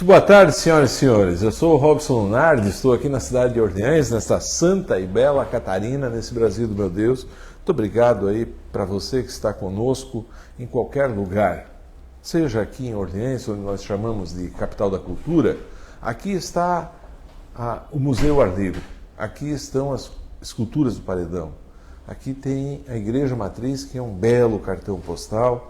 Muito boa tarde, senhoras e senhores. Eu sou o Robson Lunardi, estou aqui na cidade de Orleans, nesta santa e bela Catarina, nesse Brasil do meu Deus. Muito obrigado aí para você que está conosco em qualquer lugar. Seja aqui em Orleans, onde nós chamamos de capital da cultura, aqui está o Museu Ar Livre, aqui estão as esculturas do Paredão, aqui tem a Igreja Matriz, que é um belo cartão postal,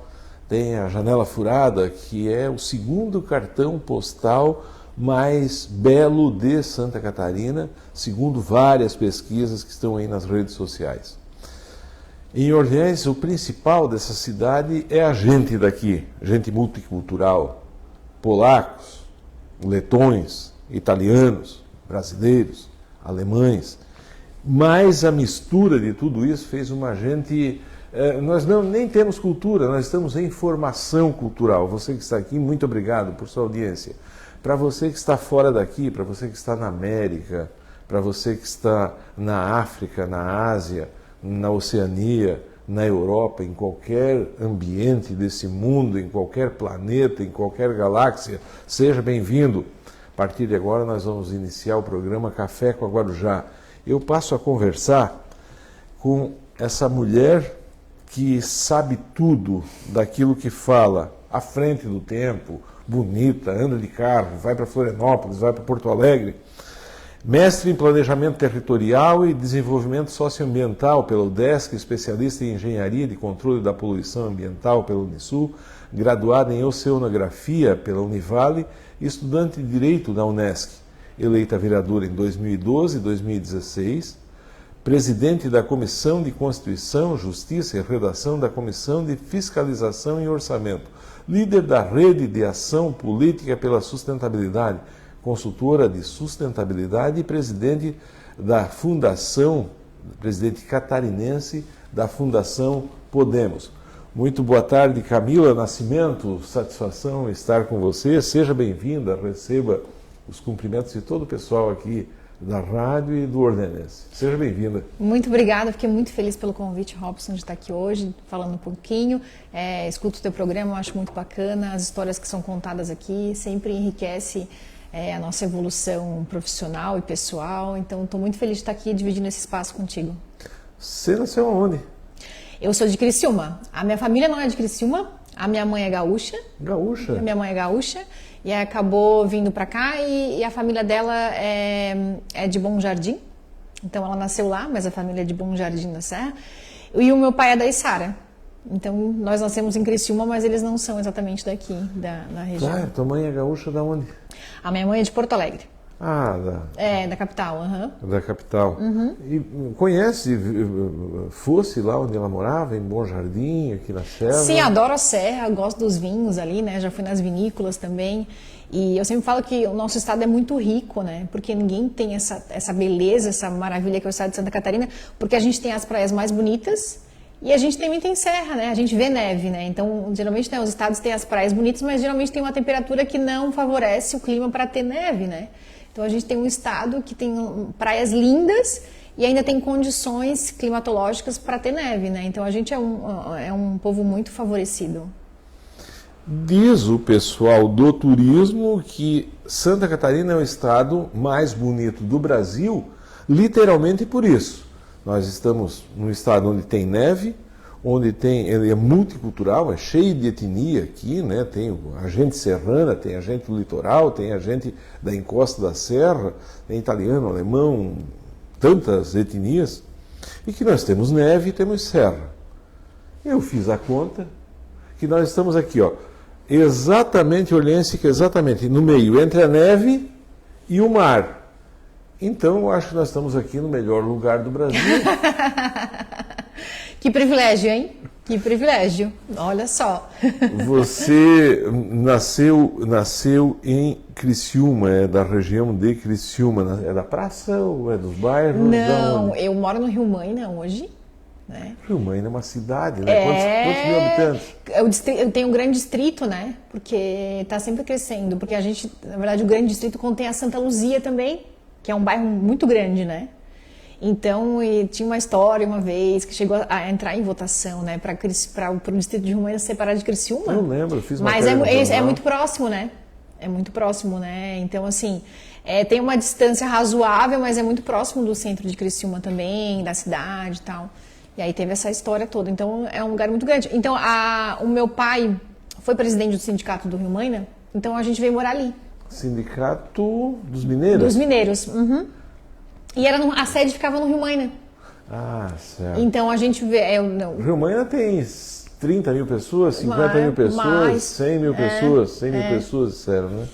tem a Janela Furada, que é o segundo cartão postal mais belo de Santa Catarina, segundo várias pesquisas que estão aí nas redes sociais. Em Orleans, o principal dessa cidade é a gente daqui, gente multicultural, polacos, letões, italianos, brasileiros, alemães, mas a mistura de tudo isso fez uma gente... Nós nem temos cultura, nós estamos em formação cultural. Você que está aqui, muito obrigado por sua audiência. Para você que está fora daqui, para você que está na América, para você que está na África, na Ásia, na Oceania, na Europa, em qualquer ambiente desse mundo, em qualquer planeta, em qualquer galáxia, seja bem-vindo. A partir de agora nós vamos iniciar o programa Café com a Guarujá. Eu passo a conversar com essa mulher que sabe tudo daquilo que fala, à frente do tempo, bonita, anda de carro, vai para Florianópolis, vai para Porto Alegre, mestre em Planejamento Territorial e Desenvolvimento Socioambiental pela UDESC, especialista em Engenharia de Controle da Poluição Ambiental pela Unisul, graduada em Oceanografia pela Univale e estudante de Direito da Unesc, eleita vereadora em 2012 e 2016, presidente da Comissão de Constituição, Justiça e Redação da Comissão de Fiscalização e Orçamento, líder da Rede de Ação Política pela Sustentabilidade, consultora de sustentabilidade e presidente da Fundação, presidente catarinense da Fundação Podemos. Muito boa tarde, Camila Nascimento, satisfação estar com você, seja bem-vinda, receba os cumprimentos de todo o pessoal aqui da rádio e do Ordenense. Seja bem-vinda. Muito obrigada, fiquei muito feliz pelo convite, Robson, de estar aqui hoje, falando um pouquinho. Escuto o teu programa, eu acho muito bacana, as histórias que são contadas aqui sempre enriquece a nossa evolução profissional e pessoal, então estou muito feliz de estar aqui dividindo esse espaço contigo. Você nasceu aonde? Eu sou de Criciúma. A minha família não é de Criciúma, a minha mãe é gaúcha. Gaúcha? A minha mãe é gaúcha. E acabou vindo para cá e a família dela é de Bom Jardim. Então ela nasceu lá, mas a família é de Bom Jardim da Serra. E o meu pai é da Içara. Então nós nascemos em Criciúma, mas eles não são exatamente daqui, da região. Ah, tua mãe é gaúcha da onde? A minha mãe é de Porto Alegre. Ah, da capital, da capital. Uhum. E conhece, fosse lá onde ela morava, em Bom Jardim, aqui na Serra? Sim, adoro a Serra, gosto dos vinhos ali, né? Já fui nas vinícolas também. E eu sempre falo que o nosso estado é muito rico, né? Porque ninguém tem essa beleza, essa maravilha que é o estado de Santa Catarina, porque a gente tem as praias mais bonitas e a gente também tem serra, né? A gente vê neve, né? Então, geralmente, né, os estados têm as praias bonitas, mas geralmente tem uma temperatura que não favorece o clima para ter neve, né? Então a gente tem um estado que tem praias lindas e ainda tem condições climatológicas para ter neve, né? Então a gente é um povo muito favorecido. Diz o pessoal do turismo que Santa Catarina é o estado mais bonito do Brasil, literalmente por isso. Nós estamos num estado onde tem neve, ele é multicultural, é cheio de etnia aqui, né? Tem a gente serrana, tem a gente do litoral, tem a gente da encosta da serra, tem italiano, alemão, tantas etnias, e que nós temos neve e temos serra. Eu fiz a conta que nós estamos aqui, ó, exatamente, Orleans, que exatamente no meio, entre a neve e o mar. Então eu acho que nós estamos aqui no melhor lugar do Brasil. Que privilégio, hein? Que privilégio. Olha só. Você nasceu em Criciúma, é da região de Criciúma. É da praça ou é dos bairros? Não, eu moro no Rio Maina hoje. Né? Rio Maina é uma cidade, né? Quantos mil habitantes? Eu tenho um grande distrito, né? Porque está sempre crescendo. Porque a gente, na verdade, o grande distrito contém a Santa Luzia também, que é um bairro muito grande, né? Então, tinha uma história uma vez que chegou a entrar em votação, né, para o distrito de Rio Maina separar de Criciúma. Eu lembro, fiz uma Mas é muito próximo, né? É muito próximo, né? Então, assim, tem uma distância razoável, mas é muito próximo do centro de Criciúma também, da cidade e tal. E aí teve essa história toda. Então, é um lugar muito grande. Então, o meu pai foi presidente do sindicato do Rio Mãe, né? Então, a gente veio morar ali. Sindicato dos Mineiros? Dos Mineiros, uhum. E a sede ficava no Rio Mãe, né? Ah, certo. Então, a gente vê... O Rio Mãe tem 30 mil pessoas, 50 mil pessoas, 100 mil pessoas, 100 mil pessoas, disseram, né?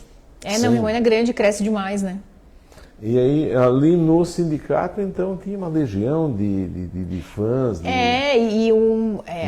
Não, Rio Mãe é grande, cresce demais, né? E aí, ali no sindicato, então, tinha uma legião de fãs, de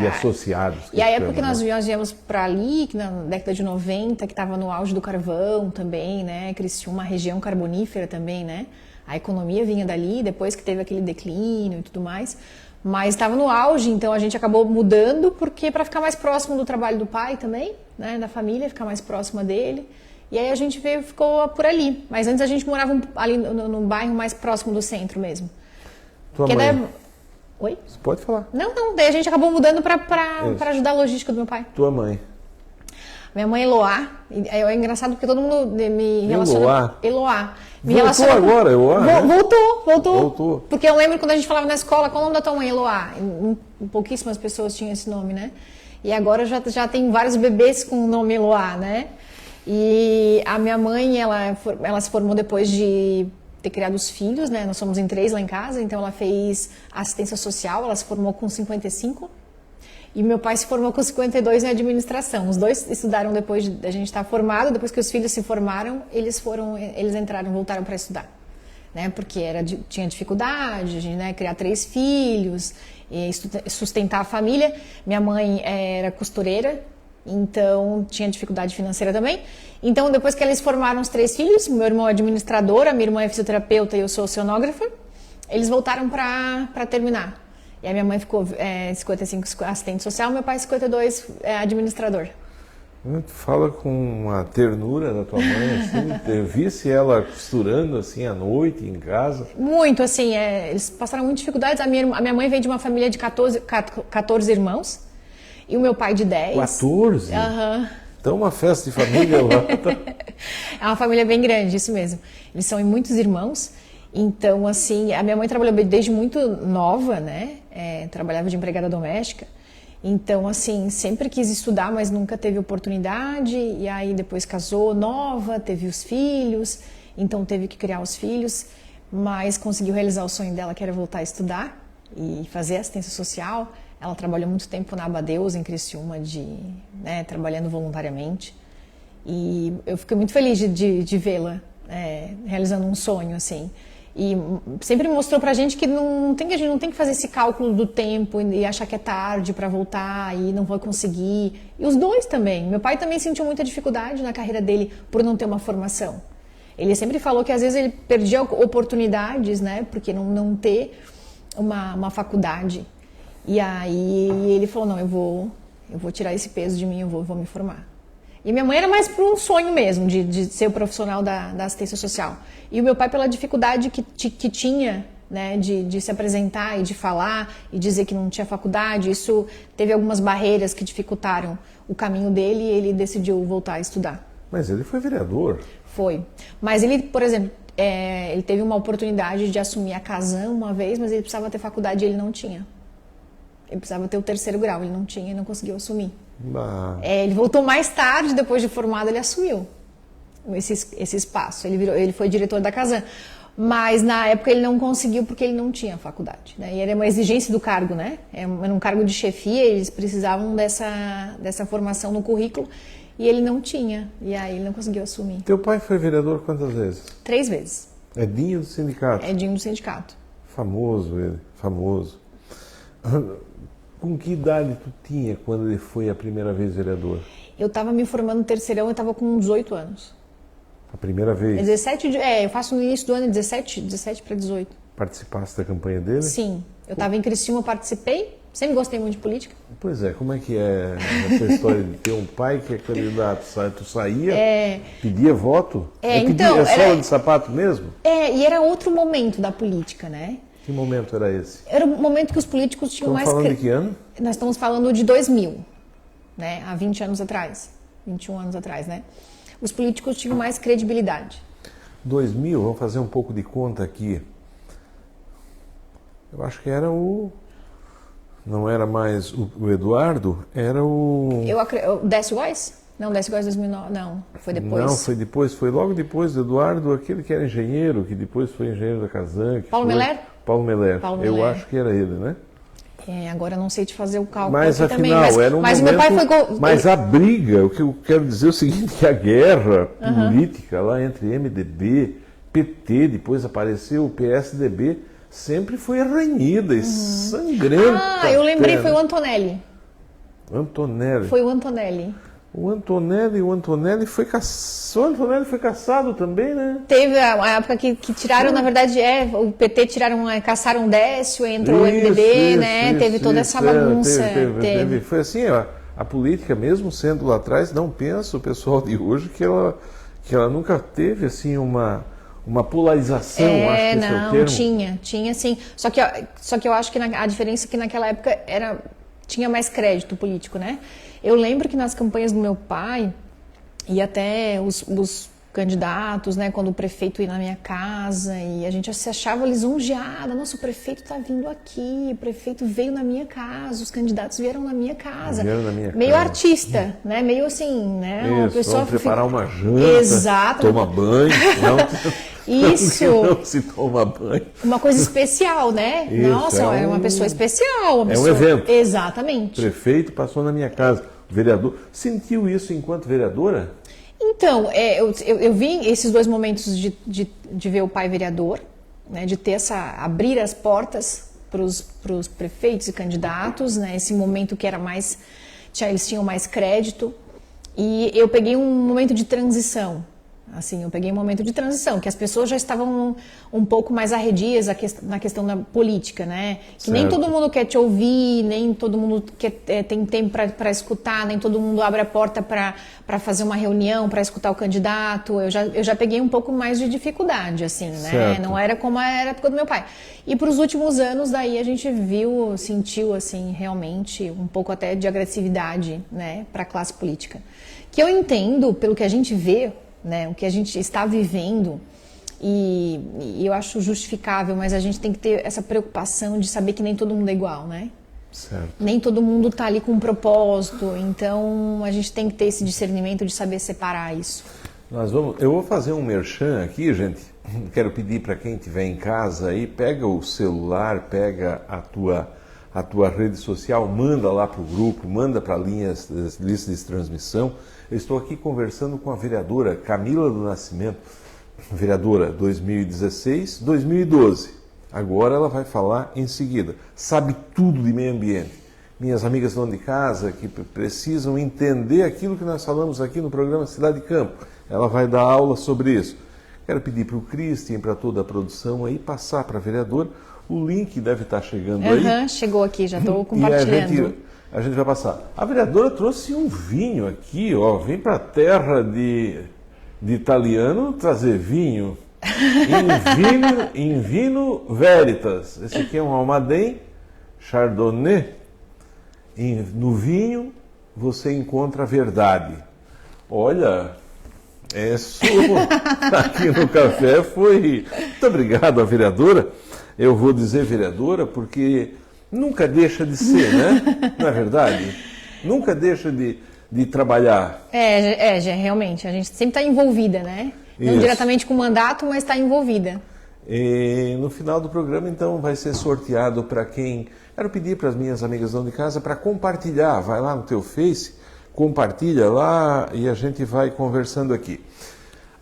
associados. E a época que nós viemos para ali, que na década de 90, que estava no auge do carvão também, né? Criciúma, uma região carbonífera também, né? A economia vinha dali, depois que teve aquele declínio e tudo mais. Mas estava no auge, então a gente acabou mudando porque para ficar mais próximo do trabalho do pai também, né, da família, ficar mais próxima dele. E aí a gente ficou por ali. Mas antes a gente morava ali no bairro mais próximo do centro mesmo. Tua mãe? Oi? Você pode falar. Não, daí a gente acabou mudando para ajudar a logística do meu pai. Tua mãe? Minha mãe Eloá. É engraçado porque todo mundo me relaciona... Eloá. Voltou agora, Eloá? Voltou. Porque eu lembro quando a gente falava na escola, qual o nome da tua mãe, Eloá? Pouquíssimas pessoas tinham esse nome, né? E agora já tem vários bebês com o nome Eloá, né? E a minha mãe, ela se formou depois de ter criado os filhos, né? Nós somos em 3 lá em casa, então ela fez assistência social, ela se formou com 55. E meu pai se formou com 52 em administração. Os dois estudaram depois da gente estar formado, depois que os filhos se formaram, eles voltaram para estudar, né? Porque tinha dificuldade, né? Criar 3 filhos, sustentar a família. Minha mãe era costureira, então tinha dificuldade financeira também. Então, depois que eles formaram os 3 filhos, meu irmão é administrador, a minha irmã é fisioterapeuta e eu sou oceanógrafa, eles voltaram para terminar. E a minha mãe ficou 55 assistente social, meu pai 52 administrador. Fala com uma ternura da tua mãe, assim, eu visse ela costurando assim à noite em casa. Muito, assim, eles passaram muitas dificuldades. A minha mãe veio de uma família de 14 irmãos e o meu pai de 10. 14? Aham. Então uma festa de família lá. É uma família bem grande, isso mesmo. Eles são muitos irmãos. Então, assim, a minha mãe trabalhou desde muito nova, né? Trabalhava de empregada doméstica. Então, assim, sempre quis estudar, mas nunca teve oportunidade. E aí depois casou nova, teve os filhos, então teve que criar os filhos. Mas conseguiu realizar o sonho dela, que era voltar a estudar e fazer assistência social. Ela trabalhou muito tempo na Abadeus, em Criciúma, trabalhando voluntariamente. E eu fiquei muito feliz de vê-la realizando um sonho, assim. E sempre mostrou pra gente que a gente não tem que fazer esse cálculo do tempo e achar que é tarde para voltar e não vai conseguir. E os dois também. Meu pai também sentiu muita dificuldade na carreira dele por não ter uma formação. Ele sempre falou que às vezes ele perdia oportunidades, né, porque não ter uma faculdade. E aí ele falou, não, eu vou tirar esse peso de mim, eu vou me formar. E minha mãe era mais por um sonho mesmo, de ser o profissional da assistência social. E o meu pai pela dificuldade que tinha, né, de se apresentar e de falar e dizer que não tinha faculdade. Isso teve algumas barreiras que dificultaram o caminho dele e ele decidiu voltar a estudar. Mas ele foi vereador. Foi. Mas ele, por exemplo, ele teve uma oportunidade de assumir a Casan uma vez, mas ele precisava ter faculdade e ele não tinha. Ele precisava ter o 3º grau, ele não tinha e não conseguiu assumir. Ele voltou mais tarde, depois de formado, ele assumiu esse espaço. Ele foi diretor da Casan. Mas na época ele não conseguiu porque ele não tinha faculdade, né? E era uma exigência do cargo, né? Era um cargo de chefia, eles precisavam dessa formação no currículo e ele não tinha. E aí ele não conseguiu assumir. Teu pai foi vereador quantas vezes? 3 vezes. É Dinho do sindicato? É Dinho do sindicato. Famoso ele, famoso. Com que idade tu tinha quando ele foi a primeira vez vereador? Eu estava me formando no terceirão, eu estava com 18 anos. A primeira vez? Eu faço no início do ano 17 para 18. Participaste da campanha dele? Sim. Eu estava em Criciúma, participei. Sempre gostei muito de política. Pois é, como é que é essa história de ter um pai que é candidato? Tu saía, pedia voto? Então... sola de sapato mesmo? E era outro momento da política, né? Que momento era esse? Era o momento que os políticos tinham mais... Estamos falando de que ano? Nós estamos falando de 2000, né? Há 20 anos atrás. 21 anos atrás, né? os políticos tinham mais credibilidade. 2000, vamos fazer um pouco de conta aqui. Eu acho que era o... Não era mais o Eduardo, era o... O Décio Góes? Não, Décio Góes 2009, não, foi depois. Não, foi depois, foi logo depois do Eduardo, aquele que era engenheiro, que depois foi engenheiro da Casan. Paulo Meller? Paulo Meller, Paulo eu Meller. acho que era ele, né? Agora eu não sei te fazer o cálculo Mas aqui afinal, também. era um mas momento... meu pai foi... Mas a briga, o que eu quero dizer é o seguinte, que a guerra política lá entre MDB, PT, depois apareceu o PSDB, sempre foi renhida e sangrenta. Ah, eu lembrei, foi o Antonelli. Antonelli. Foi o Antonelli. O Antonelli foi caçado. O Antonelli foi caçado também, né? Teve a época que tiraram, na verdade, o PT caçaram o Décio, entrou o MDB, né? Teve toda essa bagunça. Teve. Foi assim, ó, a política, mesmo sendo lá atrás, não pensa o pessoal de hoje que ela nunca teve assim uma polarização, acho que esse é o termo. Tinha sim. Só que eu acho que a diferença é que naquela época tinha mais crédito político, né? Eu lembro que nas campanhas do meu pai, e até os candidatos, né, quando o prefeito ia na minha casa, e a gente se achava lisonjeada, nossa, o prefeito está vindo aqui, o prefeito veio na minha casa, os candidatos vieram na minha casa. Meio artista, né? Meio assim, né? Isso, vamos preparar uma janta, exato. Toma banho, Isso. Não se toma banho. Uma coisa especial, né? Isso, nossa, é uma pessoa especial. Um evento. Exatamente. O prefeito passou na minha casa, o vereador. Sentiu isso enquanto vereadora? Então, eu vi esses dois momentos de ver o pai vereador, né, de ter abrir as portas para os prefeitos e candidatos, né, esse momento que era mais, eles tinham mais crédito, e eu peguei um momento de transição. Assim, eu peguei um momento de transição, que as pessoas já estavam um pouco mais arredias na questão da política, né? Que certo. Nem todo mundo quer te ouvir, nem todo mundo tem tempo para escutar, nem todo mundo abre a porta para fazer uma reunião, para escutar o candidato. Eu já peguei um pouco mais de dificuldade, assim, né? Certo. Não era como era a época do meu pai. E para os últimos anos, daí a gente sentiu, assim, realmente um pouco até de agressividade, né, para a classe política. Que eu entendo, pelo que a gente vê, né, o que a gente está vivendo, e eu acho justificável, mas a gente tem que ter essa preocupação de saber que nem todo mundo é igual, né? Certo. Nem todo mundo está ali com um propósito, então a gente tem que ter esse discernimento de saber separar isso. Eu vou fazer um merchan aqui, gente. Quero pedir para quem estiver em casa aí, pega o celular, pega a tua rede social, manda lá para o grupo, manda para as listas de transmissão. Eu estou aqui conversando com a vereadora Camila do Nascimento, vereadora 2016-2012. Agora ela vai falar em seguida. Sabe tudo de meio ambiente. Minhas amigas donas de casa que precisam entender aquilo que nós falamos aqui no programa Cidade e Campo. Ela vai dar aula sobre isso. Quero pedir para o Cristian, para toda a produção aí, passar para a vereadora. O link deve estar chegando aí. Chegou aqui, já estou compartilhando. A gente vai passar. A vereadora trouxe um vinho aqui, ó. Vem para a terra de italiano trazer vinho. In vino veritas. Esse aqui é um Almaden Chardonnay. No vinho você encontra a verdade. Olha, aqui no café foi... Muito obrigado à vereadora. Eu vou dizer vereadora porque... Nunca deixa de ser, né? Não é verdade? Nunca deixa de trabalhar. Realmente. A gente sempre está envolvida, né? Não diretamente com o mandato, mas está envolvida. E no final do programa, então, vai ser sorteado para quem... Quero pedir para as minhas amigas donas de casa para compartilhar. Vai lá no teu Face, compartilha lá e a gente vai conversando aqui.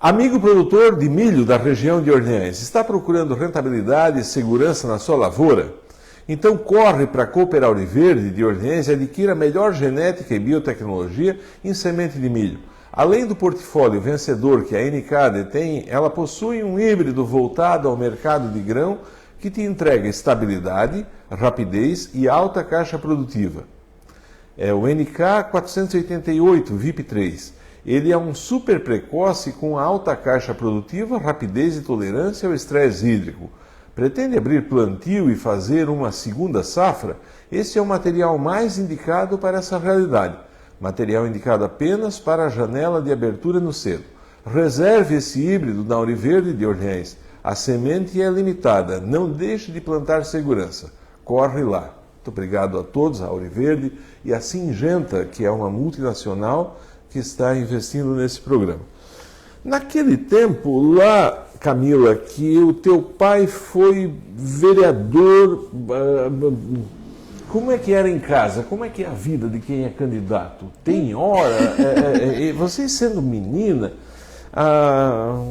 Amigo produtor de milho da região de Orleans, está procurando rentabilidade e segurança na sua lavoura? Então corre para a Cooper Auriverde de Orleans e adquira a melhor genética e biotecnologia em semente de milho. Além do portfólio vencedor que a NK detém, ela possui um híbrido voltado ao mercado de grão que te entrega estabilidade, rapidez e alta caixa produtiva. É o NK 488 VIP3. Ele é um super precoce com alta caixa produtiva, rapidez e tolerância ao estresse hídrico. Pretende abrir plantio e fazer uma segunda safra? Esse é o material mais indicado para essa realidade. Material indicado apenas para a janela de abertura no selo. Reserve esse híbrido na Ouro Verde de Orleans. A semente é limitada. Não deixe de plantar segurança. Corre lá. Muito obrigado a todos, a Ouro Verde e a Syngenta, que é uma multinacional que está investindo nesse programa. Naquele tempo, lá, Camila, que o teu pai foi vereador, como é que era em casa? Como é que é a vida de quem é candidato? Tem hora? Você sendo menina,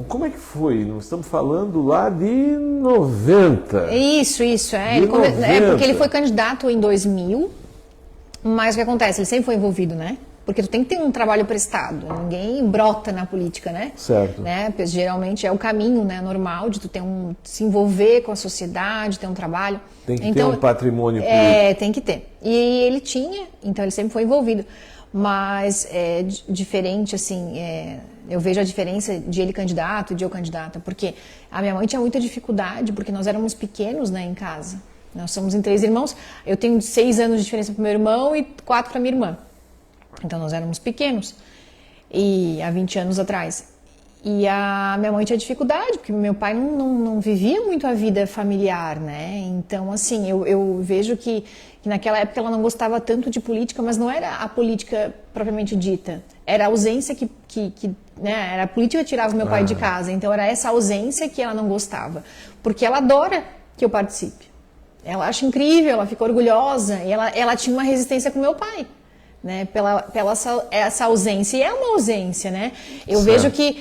como é que foi? Nós estamos falando lá de 90. Isso. Porque ele foi candidato em 2000, mas o que acontece? Ele sempre foi envolvido, né? Porque tu tem que ter um trabalho prestado, ninguém brota na política, né? Certo. Né? Geralmente é o caminho, né, normal de tu ter se envolver com a sociedade, ter um trabalho. Tem que ter um patrimônio político. Tem que ter. E ele tinha, então ele sempre foi envolvido. Mas é diferente, assim, eu vejo a diferença de ele candidato e de eu candidata, porque a minha mãe tinha muita dificuldade, porque nós éramos pequenos, né, em casa. Nós somos em 3 irmãos, eu tenho 6 anos de diferença para o meu irmão e 4 para minha irmã. Então nós éramos pequenos, e há 20 anos atrás. E a minha mãe tinha dificuldade, porque meu pai não vivia muito a vida familiar, né? Então, assim, eu vejo que naquela época ela não gostava tanto de política, mas não era a política propriamente dita. Era a ausência né? Era a política que tirava meu pai de casa. Então era essa ausência que ela não gostava. Porque ela adora que eu participe. Ela acha incrível, ela fica orgulhosa. E ela tinha uma resistência com meu pai. Né, pela essa ausência, e é uma ausência, né? Eu vejo que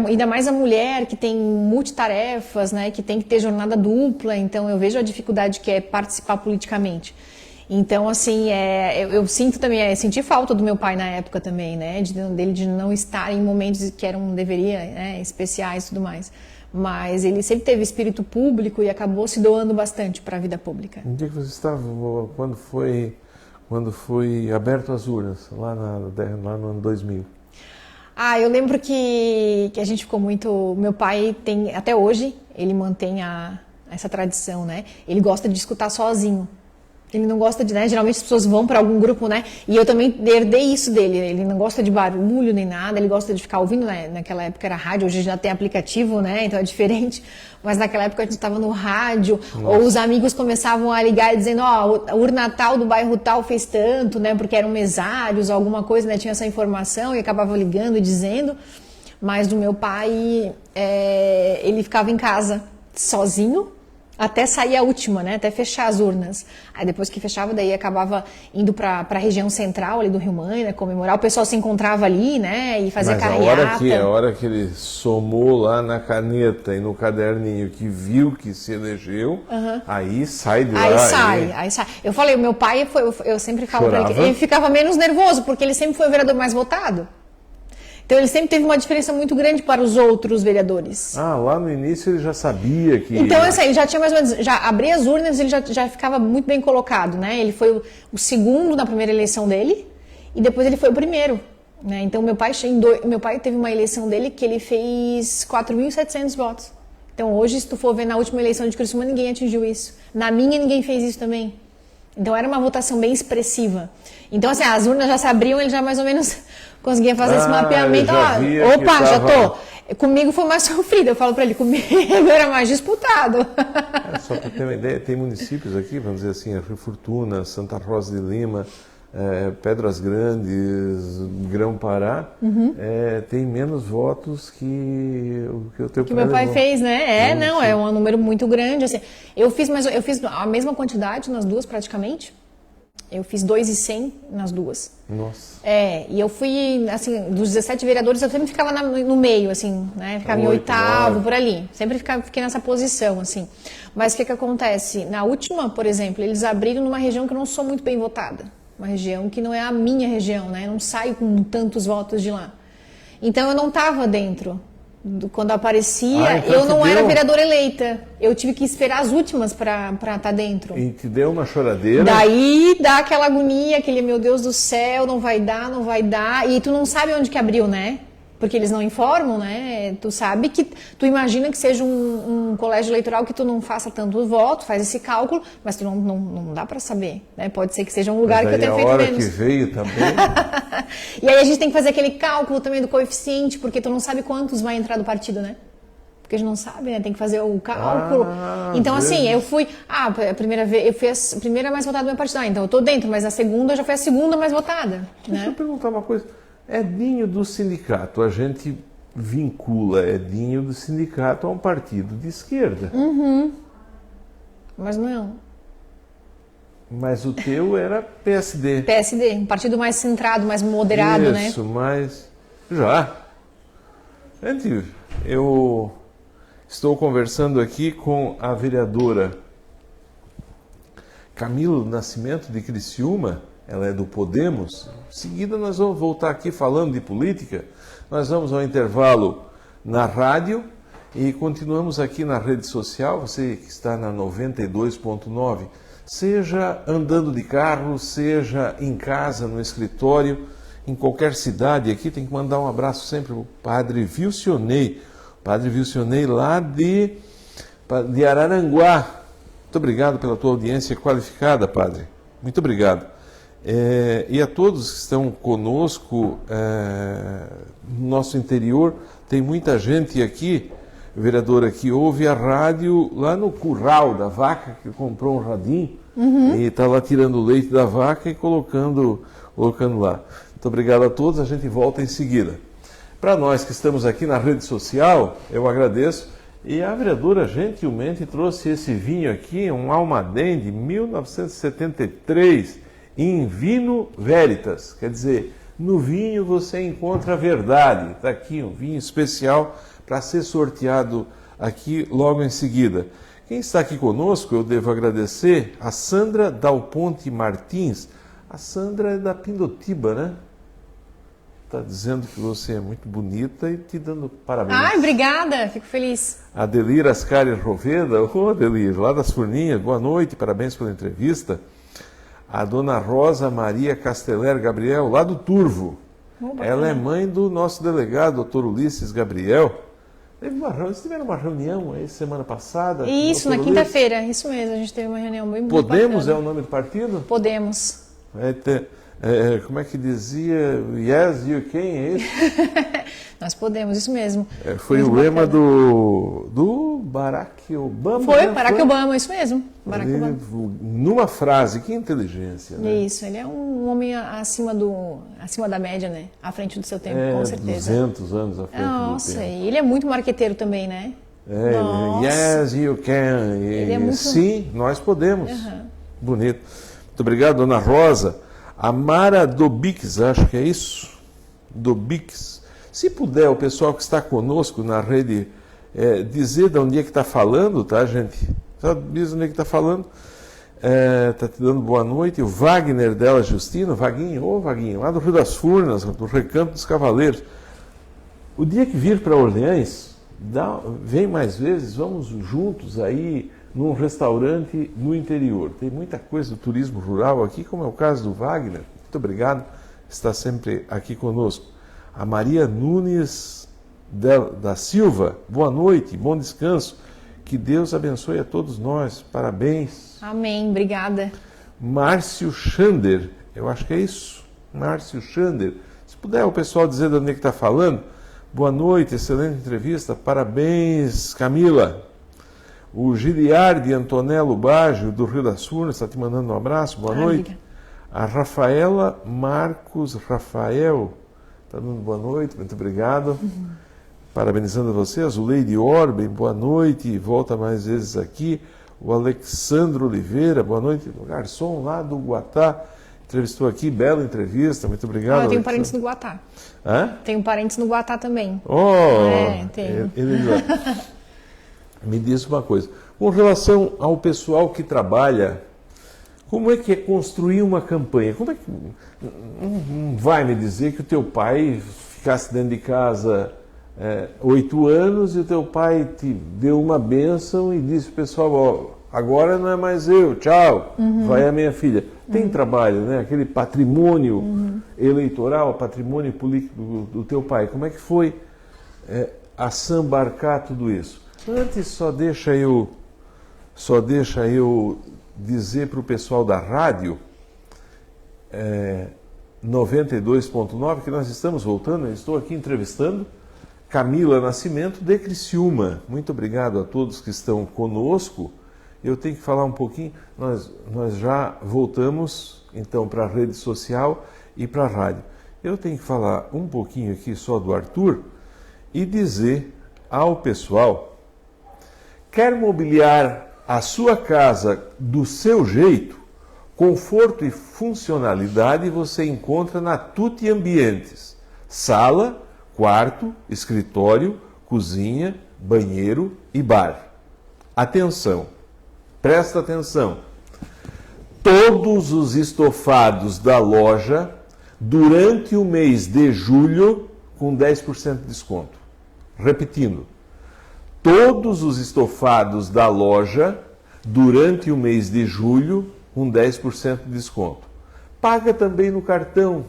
ainda mais a mulher que tem multitarefas, né, que tem que ter jornada dupla, então eu vejo a dificuldade que é participar politicamente. Então, assim, eu sinto também, senti falta do meu pai na época também, né, dele de não estar em momentos que deveria, né, especiais e tudo mais. Mas ele sempre teve espírito público e acabou se doando bastante para a vida pública. Onde é que você estava quando foi aberto as urnas, lá no ano 2000? Eu lembro que a gente ficou muito... Meu pai tem, até hoje, ele mantém essa tradição, né? Ele gosta de escutar sozinho. Ele não gosta de, né? Geralmente as pessoas vão para algum grupo, né? E eu também herdei isso dele. Ele não gosta de barulho nem nada, ele gosta de ficar ouvindo, né? Naquela época era rádio, hoje já tem aplicativo, né? Então é diferente. Mas naquela época a gente estava no rádio, ou os amigos começavam a ligar dizendo, o urna tal do bairro tal fez tanto, né? Porque eram mesários, alguma coisa, né? Tinha essa informação e acabava ligando e dizendo. Mas do meu pai, ele ficava em casa sozinho, até sair a última, né? Até fechar as urnas. Aí depois que fechava, daí acabava indo para a região central ali do Rio Mãe, né? Comemorar. O pessoal se encontrava ali, né? E fazia carreata. Mas a hora que ele somou lá na caneta e no caderninho, que viu que se elegeu, aí sai de lá. Aí sai. Eu falei, o meu pai, eu sempre falo para ele, ele ficava menos nervoso, porque ele sempre foi o vereador mais votado. Então ele sempre teve uma diferença muito grande para os outros vereadores. Lá no início ele já sabia que... Então, assim, ele já tinha mais ou menos... Já abria as urnas, ele já ficava muito bem colocado, né? Ele foi o segundo na primeira eleição dele e depois ele foi o primeiro, né? Então meu pai teve uma eleição dele que ele fez 4.700 votos. Então hoje, se tu for ver na última eleição de Criciúma, ninguém atingiu isso. Na minha, ninguém fez isso também. Então era uma votação bem expressiva. Então, assim, as urnas já se abriam, ele já mais ou menos conseguia fazer esse mapeamento. Já tô. Comigo foi mais sofrido, eu falo para ele, comigo era mais disputado. Só para ter uma ideia, tem municípios aqui, vamos dizer assim, Rio Fortuna, Santa Rosa de Lima, Pedras Grandes, Grão-Pará, tem menos votos que o teu pai. Que meu pai fez, né? É um número muito grande. Assim. Eu fiz a mesma quantidade nas duas praticamente. Eu fiz 2.100 nas duas. Nossa. E eu fui, assim, dos 17 vereadores, eu sempre ficava no meio, assim, né? Ficava em 8º, por ali. Sempre fiquei nessa posição, assim. Mas o que acontece? Na última, por exemplo, eles abriram numa região que eu não sou muito bem votada. Uma região que não é a minha região, né? Eu não saio com tantos votos de lá. Então eu não estava dentro. Quando aparecia, então eu não era vereadora eleita. Eu tive que esperar as últimas para estar dentro. E te deu uma choradeira? Daí dá aquela agonia, meu Deus do céu, não vai dar. E tu não sabe onde que abriu, né? porque eles não informam, né? Tu sabe que, tu imagina que seja um colégio eleitoral que tu não faça tanto voto, faz esse cálculo, mas tu não dá para saber, né? Pode ser que seja um lugar que eu tenha feito menos. A hora que veio também. E aí a gente tem que fazer aquele cálculo também do coeficiente, porque tu não sabe quantos vai entrar do partido, né? Porque a gente não sabe, né? Tem que fazer o cálculo. Então, assim, eu fui... a primeira vez, eu fui a primeira mais votada do meu partido. Então eu tô dentro, mas a segunda já foi a segunda mais votada. Deixa eu perguntar uma coisa. Edinho do sindicato, a gente vincula Edinho do sindicato a um partido de esquerda. Mas não. Mas o teu era PSD. PSD, um partido mais centrado, mais moderado, né? Isso, mas... Já. Gente, eu estou conversando aqui com a vereadora Camila Nascimento de Criciúma, ela é do Podemos. Em seguida nós vamos voltar aqui falando de política. Nós vamos ao intervalo na rádio e continuamos aqui na rede social. Você que está na 92.9, seja andando de carro, seja em casa, no escritório, em qualquer cidade aqui, tem que mandar um abraço sempre para o Padre Vilcionei. Padre Vilcionei lá de Araranguá. Muito obrigado pela tua audiência qualificada, Padre. Muito obrigado. E a todos que estão conosco no nosso interior, tem muita gente aqui, vereadora, que ouve a rádio lá no curral da vaca, que comprou um radinho, e está lá tirando o leite da vaca e colocando lá. Muito obrigado a todos, a gente volta em seguida. Para nós que estamos aqui na rede social, eu agradeço. E a vereadora gentilmente trouxe esse vinho aqui, um Almaden de 1973, em Vino Veritas. Quer dizer, no vinho você encontra a verdade. Está aqui um vinho especial para ser sorteado aqui logo em seguida. Quem está aqui conosco, eu devo agradecer a Sandra Dal Ponte Martins. A Sandra é da Pindotiba, né? Está dizendo que você é muito bonita e te dando parabéns. Ai, obrigada, fico feliz. Adelir Ascari Roveda, Adelir, lá das Furninhas, boa noite, parabéns pela entrevista. A dona Rosa Maria Casteller Gabriel, lá do Turvo. Ela é mãe do nosso delegado, doutor Ulisses Gabriel. Eles tiveram uma reunião aí semana passada. Isso, na quinta-feira, isso mesmo, a gente teve uma reunião bem Podemos bacana. É o nome do partido? Podemos. Como é que dizia? Yes, you can, é isso? Nós podemos, isso mesmo. Foi muito o lema do Barack Obama. Foi, né? Barack Obama, isso mesmo. Barack Obama. Numa frase, que inteligência, né? Isso, ele é um homem acima da média, né? À frente do seu tempo, com certeza. 200 anos à frente do tempo. Nossa, e ele é muito marqueteiro também, né? Yes, you can. Ele é muito... Sim, nós podemos. Bonito. Muito obrigado, dona Rosa. Amara Dobix, acho que é isso. Dobix. Se puder, o pessoal que está conosco na rede, dizer de onde é que está falando, tá, gente? Só diz onde é que está falando. Está te dando boa noite. O Wagner dela, Justino. Vaguinho, Vaguinho, lá do Rio das Furnas, do Recanto dos Cavaleiros. O dia que vir para Orleans, vem mais vezes, vamos juntos aí num restaurante no interior. Tem muita coisa do turismo rural aqui, como é o caso do Wagner. Muito obrigado, está sempre aqui conosco. A Maria Nunes da Silva, boa noite, bom descanso. Que Deus abençoe a todos nós. Parabéns. Amém, obrigada. Márcio Chander, eu acho que é isso. Márcio Chander. Se puder o pessoal dizer de onde é que está falando. Boa noite, excelente entrevista. Parabéns, Camila. O Giliardi Antonello Baggio, do Rio das Furnas, está te mandando um abraço. Boa noite. A Rafaela Marcos Rafael está dando boa noite, muito obrigado. Parabenizando você. A Zuleide Orben, boa noite. Volta mais vezes aqui. O Alexandro Oliveira, boa noite. O garçom lá do Guatá entrevistou aqui, bela entrevista, muito obrigado. Eu tenho parentes no Guatá. Hã? Tenho parentes no Guatá também. Tenho. Me diz uma coisa, com relação ao pessoal que trabalha, como é que é construir uma campanha? Como é que não vai me dizer que o teu pai ficasse dentro de casa 8 anos e o teu pai te deu uma bênção e disse, pessoal, agora não é mais eu, tchau, vai a minha filha. Tem trabalho, né? Aquele patrimônio eleitoral, patrimônio político do teu pai. Como é que foi assambarcar tudo isso? Antes, só deixa eu dizer para o pessoal da rádio 92.9 que nós estamos voltando. Eu estou aqui entrevistando Camila Nascimento de Criciúma. Muito obrigado a todos que estão conosco. Eu tenho que falar um pouquinho, nós já voltamos então para a rede social e para a rádio. Eu tenho que falar um pouquinho aqui só do Arthur e dizer ao pessoal: quer mobiliar a sua casa do seu jeito, conforto e funcionalidade você encontra na Tutti Ambientes. Sala, quarto, escritório, cozinha, banheiro e bar. Atenção! Presta atenção, todos os estofados da loja durante o mês de julho com 10% de desconto. Repetindo, todos os estofados da loja durante o mês de julho com 10% de desconto. Paga também no cartão,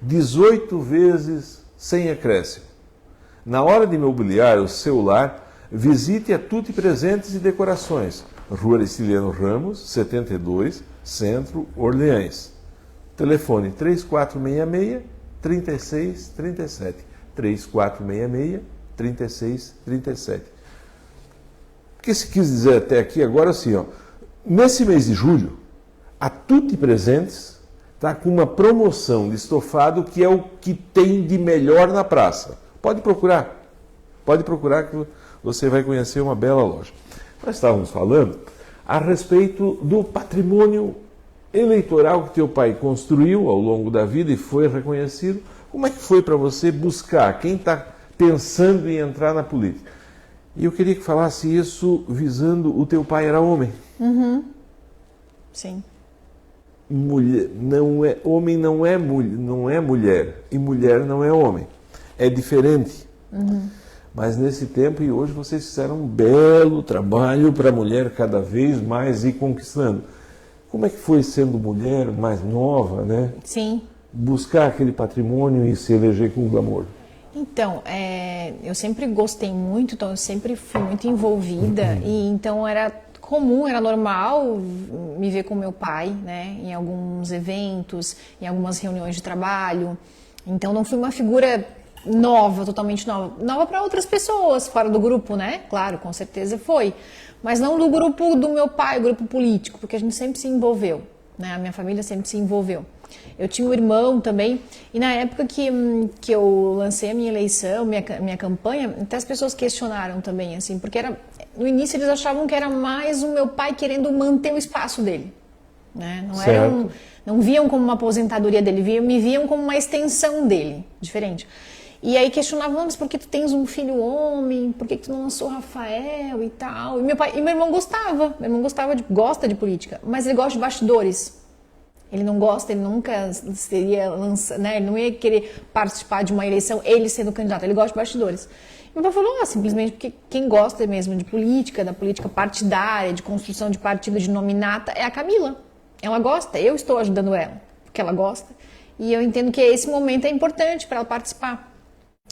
18 vezes sem acréscimo. Na hora de mobiliar o seu lar, visite a Tutti Presentes e Decorações, Rua Aristiliano Ramos, 72, Centro, Orleans. Telefone 3466-3637. 3466-3637. O que se quis dizer até aqui agora, assim, ó, nesse mês de julho, a Tutti Presentes está com uma promoção de estofado que é o que tem de melhor na praça. Pode procurar que você vai conhecer uma bela loja. Nós estávamos falando a respeito do patrimônio eleitoral que teu pai construiu ao longo da vida e foi reconhecido. Como é que foi para você buscar quem está pensando em entrar na política? E eu queria que falasse isso visando o teu pai era homem. Sim. Mulher não é, homem não é mulher e mulher não é homem. É diferente. Mas nesse tempo e hoje vocês fizeram um belo trabalho para a mulher cada vez mais ir conquistando. Como é que foi sendo mulher mais nova, né? Sim. Buscar aquele patrimônio e se eleger com glamour? Então, eu sempre gostei muito, então eu sempre fui muito envolvida e então era comum, era normal me ver com meu pai, né? Em alguns eventos, em algumas reuniões de trabalho. Então não fui uma figura nova, totalmente nova. Nova para outras pessoas, fora do grupo, né? Claro, com certeza foi. Mas não do grupo do meu pai, o grupo político, porque a gente sempre se envolveu, né? A minha família sempre se envolveu. Eu tinha um irmão também, e na época que eu lancei a minha eleição, minha campanha, até as pessoas questionaram também, assim, porque no início eles achavam que era mais o meu pai querendo manter o espaço dele, né? Não viam como uma aposentadoria dele, me viam como uma extensão dele, diferente. E aí questionavam, mas por que tu tens um filho homem? Por que tu não lançou Rafael e tal? E meu irmão gosta de política, mas ele gosta de bastidores. Ele não gosta, ele nunca seria lançado, né? Ele não ia querer participar de uma eleição, ele sendo candidato, ele gosta de bastidores. E meu pai falou, simplesmente porque quem gosta mesmo de política, da política partidária, de construção de partido, de nominata, é a Camila. Ela gosta, eu estou ajudando ela, porque ela gosta. E eu entendo que esse momento é importante para ela participar.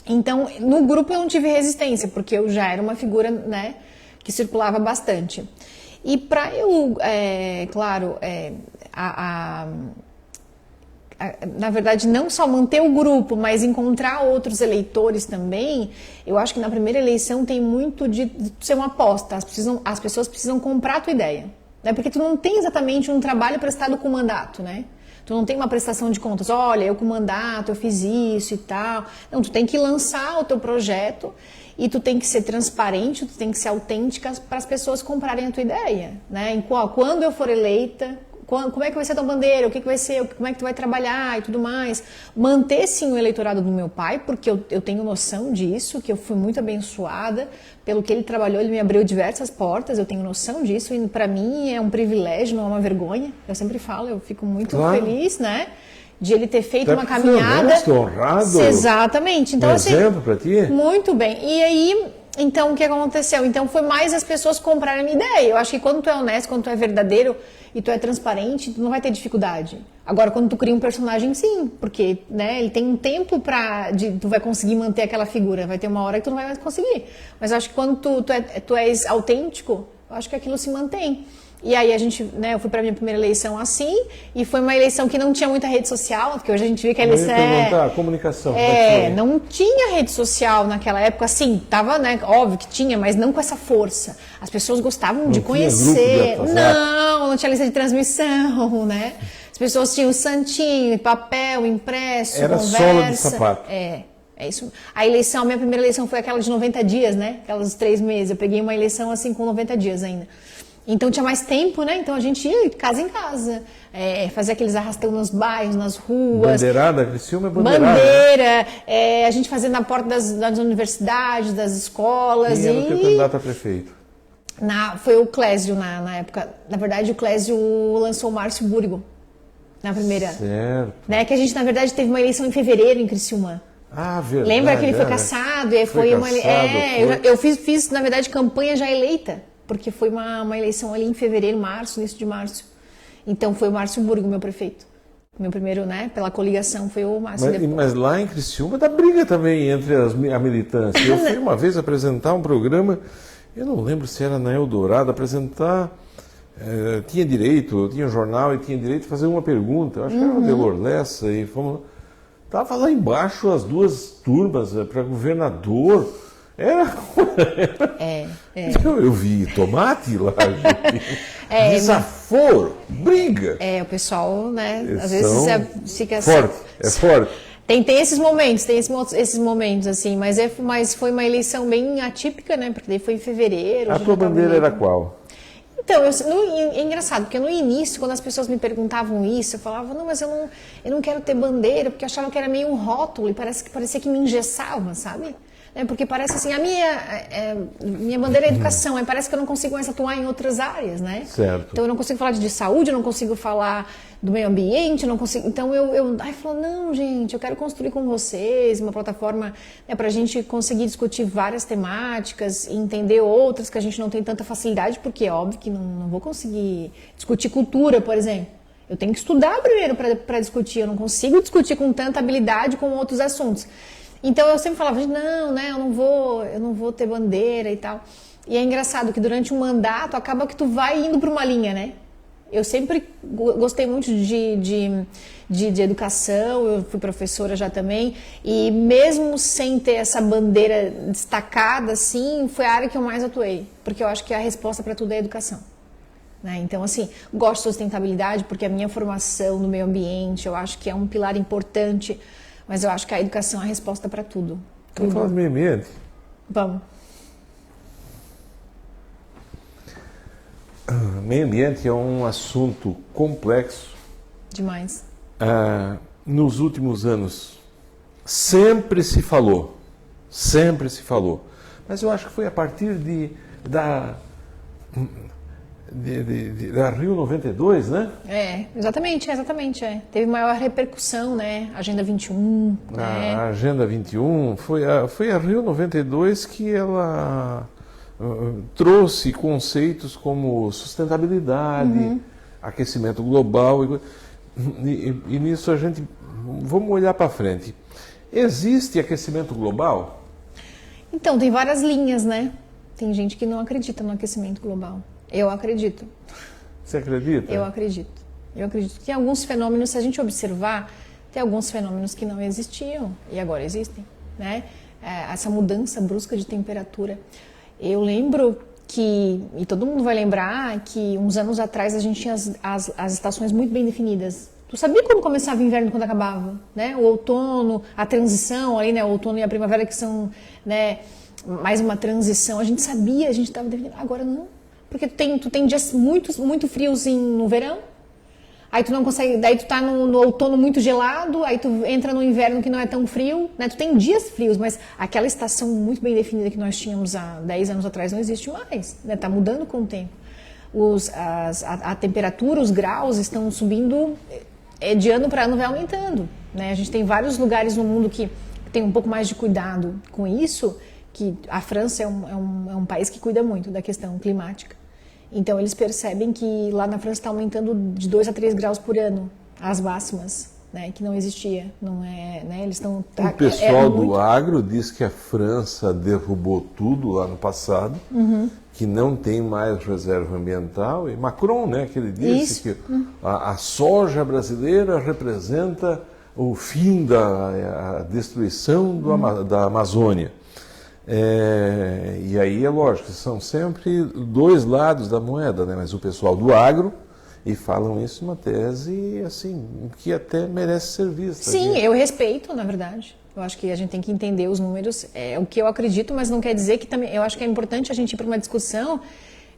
Então, no grupo eu não tive resistência, porque eu já era uma figura, né, que circulava bastante. E para eu, na verdade, não só manter o grupo, mas encontrar outros eleitores também, eu acho que na primeira eleição tem muito de ser uma aposta. As pessoas precisam comprar a tua ideia, né? Porque tu não tem exatamente um trabalho prestado com mandato, né? Tu não tem uma prestação de contas, olha, eu com mandato, eu fiz isso e tal. Não, tu tem que lançar o teu projeto e tu tem que ser transparente, tu tem que ser autêntica para as pessoas comprarem a tua ideia, né? Quando eu for eleita, como é que vai ser a tua bandeira, o que vai ser, como é que tu vai trabalhar e tudo mais. Manter, sim, o eleitorado do meu pai, porque eu tenho noção disso, que eu fui muito abençoada pelo que ele trabalhou, ele me abriu diversas portas, eu tenho noção disso, e para mim é um privilégio, não é uma vergonha. Eu sempre falo, eu fico muito feliz, né? De ele ter feito uma caminhada. Honrado. Exatamente. Então, assim, exemplo para ti? Muito bem. E aí, Então, o que aconteceu? Então, foi mais as pessoas comprarem a minha ideia. Eu acho que quando tu é honesto, quando tu é verdadeiro e tu é transparente, tu não vai ter dificuldade. Agora, quando tu cria um personagem, sim, porque, né, ele tem um tempo tu vai conseguir manter aquela figura. Vai ter uma hora que tu não vai mais conseguir. Mas eu acho que quando tu és autêntico, eu acho que aquilo se mantém. E aí eu fui para minha primeira eleição assim, e foi uma eleição que não tinha muita rede social, porque hoje a gente vê que a eleição a comunicação. não tinha rede social naquela época, assim, tava, né, óbvio que tinha, mas não com essa força. As pessoas gostavam de conhecer. Não tinha lista de transmissão, né? As pessoas tinham santinho, papel, impresso, era conversa. sola de sapato. É isso. A minha primeira eleição foi aquela de 90 dias, né? Aquelas 3 meses. Eu peguei uma eleição assim com 90 dias ainda. Então tinha mais tempo, né? Então a gente ia de casa em casa, fazer aqueles arrastão nos bairros, nas ruas. Bandeirada, Criciúma é bandeirada. Bandeira, a gente fazia na porta das universidades, das escolas. Quem era o teu candidato a prefeito? Foi o Clésio na época. Na verdade, o Clésio lançou o Márcio Burgo na primeira. Certo. Né? Que a gente, na verdade, teve uma eleição em fevereiro em Criciúma. Ah, verdade. Lembra que ele foi cassado? Eu fiz, na verdade, campanha já eleita. Porque foi uma eleição ali em fevereiro, março, início de março. Então foi o Márcio Burgo, meu prefeito. Meu primeiro, né, pela coligação, foi o Márcio. Mas lá em Criciúma dá briga também entre a militância. Eu fui uma vez apresentar um programa, eu não lembro se era na Eldorado, apresentar, tinha um jornal e tinha direito de fazer uma pergunta. Eu acho que era uma Delor Lessa e fomos... Estava lá embaixo as duas turmas para governador. Eu vi tomate lá, desaforo, briga. O pessoal, né, às vezes fica forte, forte. Tem esses momentos, assim, mas foi uma eleição bem atípica, né, porque daí foi em fevereiro. A tua bandeira era qual? Então, é engraçado, porque no início, quando as pessoas me perguntavam isso, eu falava, não, mas eu não quero ter bandeira, porque eu achava que era meio um rótulo e parecia que me engessava, sabe? Porque parece assim, a minha bandeira é educação, aí parece que eu não consigo mais atuar em outras áreas, né? Certo. Então eu não consigo falar de saúde, eu não consigo falar do meio ambiente, eu não consigo... Então aí falou, não, gente, eu quero construir com vocês uma plataforma, né, para a gente conseguir discutir várias temáticas e entender outras que a gente não tem tanta facilidade, porque é óbvio que não vou conseguir discutir cultura, por exemplo. Eu tenho que estudar primeiro para discutir, eu não consigo discutir com tanta habilidade com outros assuntos. Então eu sempre falava, não, né, eu não vou ter bandeira e tal. E é engraçado que durante um mandato acaba que tu vai indo para uma linha, né? Eu sempre gostei muito de educação, eu fui professora já também, e mesmo sem ter essa bandeira destacada, assim, foi a área que eu mais atuei, porque eu acho que a resposta para tudo é a educação. Né? Então, assim, gosto de sustentabilidade, porque a minha formação no meio ambiente, eu acho que é um pilar importante. Mas eu acho que a educação é a resposta para tudo. Vamos falar de meio ambiente? Vamos. Meio ambiente é um assunto complexo. Demais. Nos últimos anos, sempre se falou. Mas eu acho que foi a partir da Rio 92, né? Exatamente. Teve maior repercussão, né? Agenda 21. A Agenda 21 foi a Rio 92 que ela trouxe conceitos como sustentabilidade, aquecimento global e nisso a gente... Vamos olhar para frente. Existe aquecimento global? Então, tem várias linhas, né? Tem gente que não acredita no aquecimento global. Eu acredito. Você acredita? Eu acredito. Tem alguns fenômenos, se a gente observar, tem alguns fenômenos que não existiam e agora existem, né? Essa mudança brusca de temperatura. Eu lembro que, e todo mundo vai lembrar, que uns anos atrás a gente tinha as estações muito bem definidas. Tu sabia quando começava o inverno e quando acabava, né? O outono, a transição ali, né? O outono e a primavera que são, né, mais uma transição. A gente sabia, a gente estava definindo. Agora não. Porque tu tem dias muito frios no verão, aí tu não consegue, daí tu tá no outono muito gelado, aí tu entra no inverno que não é tão frio, né? Tu tem dias frios, mas aquela estação muito bem definida que nós tínhamos há 10 anos atrás não existe mais, né? Tá mudando com o tempo. A temperatura, os graus estão subindo, de ano para ano vai aumentando, né? A gente tem vários lugares no mundo que tem um pouco mais de cuidado com isso, que a França é um país que cuida muito da questão climática. Então, eles percebem que lá na França está aumentando de 2 a 3 graus por ano as máximas, né, que não existia. Não é, né, eles estão... O pessoal do agro diz que a França derrubou tudo lá no passado, que não tem mais reserva ambiental. E Macron, né, que ele disse que a soja brasileira representa o fim da destruição da Amazônia. E aí é lógico, são sempre dois lados da moeda, né? Mas o pessoal do agro, e falam isso uma tese assim, que até merece ser vista. Sim, eu respeito, na verdade. Eu acho que a gente tem que entender os números, é o que eu acredito, mas não quer dizer que também... Eu acho que é importante a gente ir para uma discussão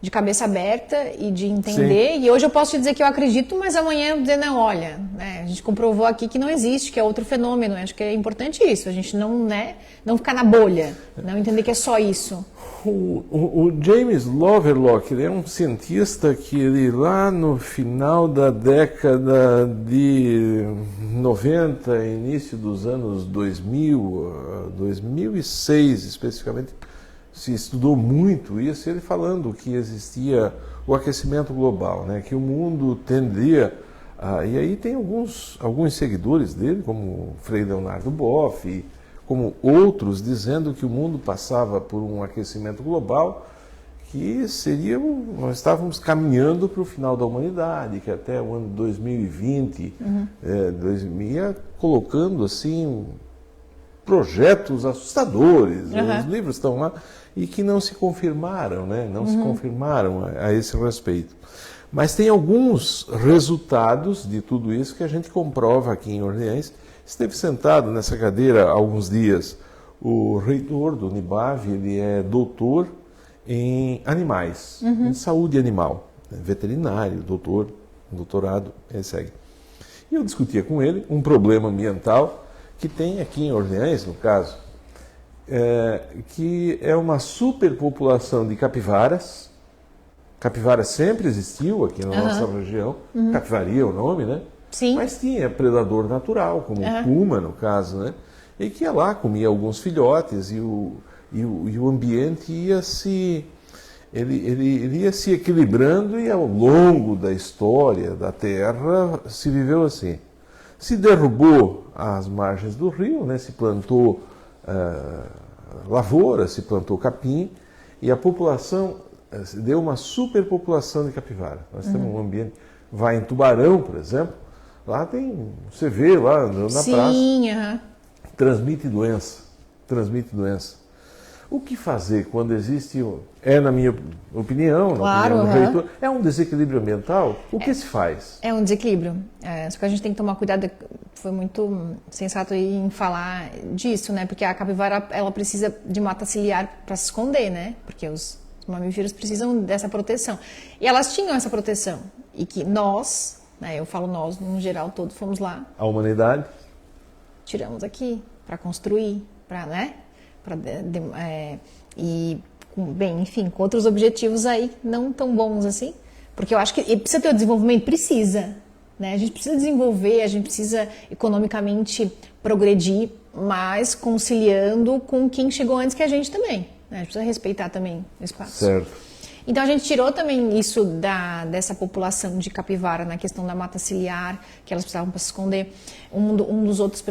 de cabeça aberta e de entender. Sim. E hoje eu posso te dizer que eu acredito, mas amanhã eu dizer, não, olha, né, a gente comprovou aqui que não existe, que é outro fenômeno. Eu acho que é importante isso, a gente não ficar na bolha, não entender que é só isso. O James Lovelock, ele é um cientista que ele lá no final da década de 90, início dos anos 2000, 2006 especificamente, se estudou muito isso, ele falando que existia o aquecimento global, né, que o mundo tenderia e aí tem alguns seguidores dele, como Frei Leonardo Boff, e como outros, dizendo que o mundo passava por um aquecimento global, que nós estávamos caminhando para o final da humanidade, que até o ano 2020, 2000, colocando assim projetos assustadores, os livros estão lá, e que não se confirmaram, né? Não se confirmaram a esse respeito. Mas tem alguns resultados de tudo isso que a gente comprova aqui em Orleans. Esteve sentado nessa cadeira há alguns dias o reitor do Unibave, ele é doutor em animais, em saúde animal, veterinário, doutorado, ele segue. E eu discutia com ele um problema ambiental que tem aqui em Orleans, no caso, que é uma superpopulação de capivaras. Capivara sempre existiu aqui na nossa região, capivaria é o nome, né? Sim. Mas tinha predador natural, como o puma, no caso, né? E que ia lá, comia alguns filhotes e o ambiente ia ele ia se equilibrando, e ao longo da história da Terra se viveu assim. Se derrubou as margens do rio, né? Se plantou lavoura, se plantou capim, e a população deu uma superpopulação de capivara. Nós temos um ambiente, vai em Tubarão, por exemplo, lá você vê lá na praça, transmite doença. O que fazer quando existe, na minha opinião, claro, na opinião do reitor, é um desequilíbrio ambiental? O que se faz? É um desequilíbrio. Só que a gente tem que tomar cuidado, foi muito sensato em falar disso, né? Porque a capivara, ela precisa de mata ciliar para se esconder, né? Porque os mamíferos precisam dessa proteção. E elas tinham essa proteção. E que nós, né, eu falo nós, no geral, todos fomos lá. A humanidade? Tiramos aqui para construir, né? Bem, enfim, com outros objetivos aí não tão bons assim, porque eu acho que precisa ter o desenvolvimento, precisa, né? A gente precisa desenvolver, a gente precisa economicamente progredir, mas conciliando com quem chegou antes que a gente também, né? A gente precisa respeitar também o espaço. Certo. Então a gente tirou também isso dessa população de capivara na questão da mata ciliar, que elas precisavam para se esconder. Um dos outros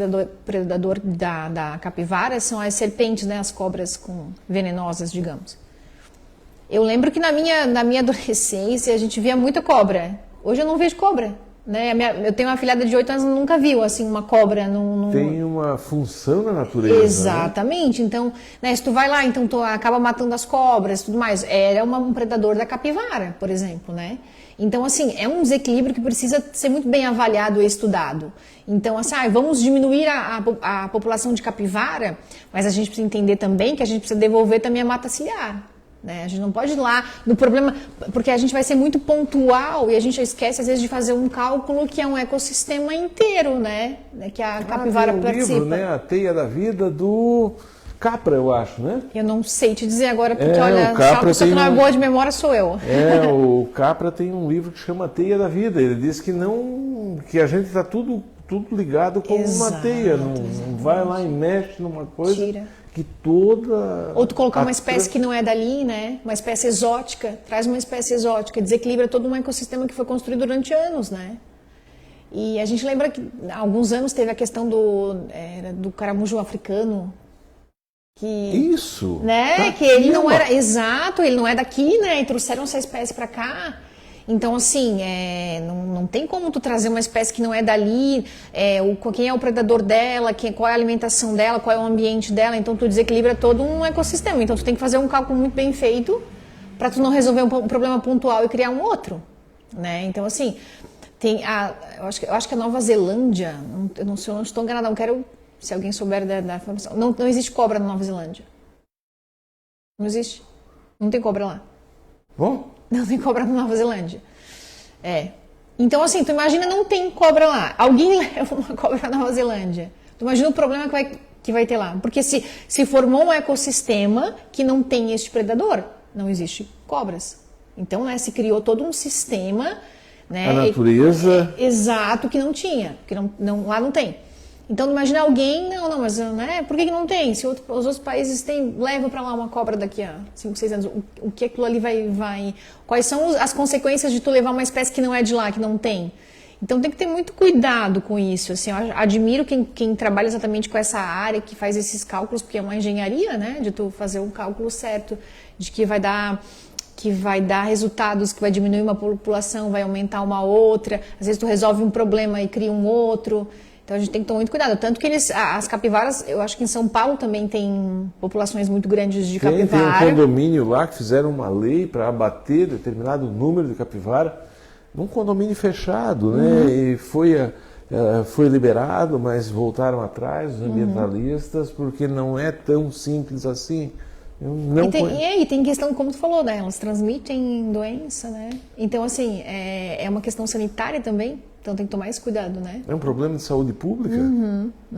predadores da capivara são as serpentes, né, as cobras venenosas, digamos. Eu lembro que na minha adolescência a gente via muita cobra. Hoje eu não vejo cobra. Né? Eu tenho uma afilhada de 8 anos, nunca viu assim uma cobra. Tem uma função na natureza. Exatamente. Né? Então, né, se tu vai lá, então tu acaba matando as cobras e tudo mais. Era um predador da capivara, por exemplo, né? Então, assim, é um desequilíbrio que precisa ser muito bem avaliado e estudado. Então, assim, vamos diminuir a população de capivara, mas a gente precisa entender também que a gente precisa devolver também a mata ciliar. Né? A gente não pode ir lá no problema, porque a gente vai ser muito pontual e a gente esquece às vezes de fazer um cálculo que é um ecossistema inteiro, né? Que a capivara tem um participa. Livro, né? A Teia da Vida do Capra, eu acho, né? Eu não sei te dizer agora, porque olha, só a pessoa que não é boa de memória sou eu. O Capra tem um livro que chama Teia da Vida. Ele diz que a gente está tudo ligado como uma teia. Não vai lá e mexe numa coisa que toda... Ou tu colocar uma espécie que não é dali, né? Uma espécie exótica, traz uma espécie exótica, desequilibra todo um ecossistema que foi construído durante anos, né? E a gente lembra que há alguns anos teve a questão do caramujo africano, que... Isso! Né? Que ele não era... Exato, ele não é daqui, né? E trouxeram essa espécie para cá. Então, assim, não tem como tu trazer uma espécie que não é dali, quem é o predador dela, qual é a alimentação dela, qual é o ambiente dela. Então, tu desequilibra todo um ecossistema. Então, tu tem que fazer um cálculo muito bem feito para tu não resolver um problema pontual e criar um outro, né? Então, assim, eu acho que a Nova Zelândia, eu não estou enganada, não quero, se alguém souber da informação, não existe cobra na Nova Zelândia. Não existe. Não tem cobra lá. Bom... Não tem cobra na Nova Zelândia. Então, assim, tu imagina não tem cobra lá. Alguém leva uma cobra para Nova Zelândia. Tu imagina o problema que vai ter lá. Porque se formou um ecossistema que não tem este predador, não existe cobras. Então, né, se criou todo um sistema... Né, a natureza... Exato, que não tinha. Que lá não tem. Então, imagina alguém, mas né, por que não tem? Se os outros países têm, leva para lá uma cobra daqui a 5, 6 anos, o que aquilo ali vai... Quais são as consequências de tu levar uma espécie que não é de lá, que não tem? Então, tem que ter muito cuidado com isso. Assim, eu admiro quem trabalha exatamente com essa área, que faz esses cálculos, porque é uma engenharia, né, de tu fazer um cálculo certo, de que vai dar resultados, que vai diminuir uma população, vai aumentar uma outra. Às vezes tu resolve um problema e cria um outro... Então a gente tem que tomar muito cuidado. Tanto que as capivaras, eu acho que em São Paulo também tem populações muito grandes de capivara. Tem um condomínio lá que fizeram uma lei para abater determinado número de capivara num condomínio fechado, né? E foi liberado, mas voltaram atrás os ambientalistas, porque não é tão simples assim. E tem questão, como tu falou, né? Elas transmitem doença, né? Então, assim, é uma questão sanitária também. Então tem que tomar esse cuidado, né? É um problema de saúde pública? É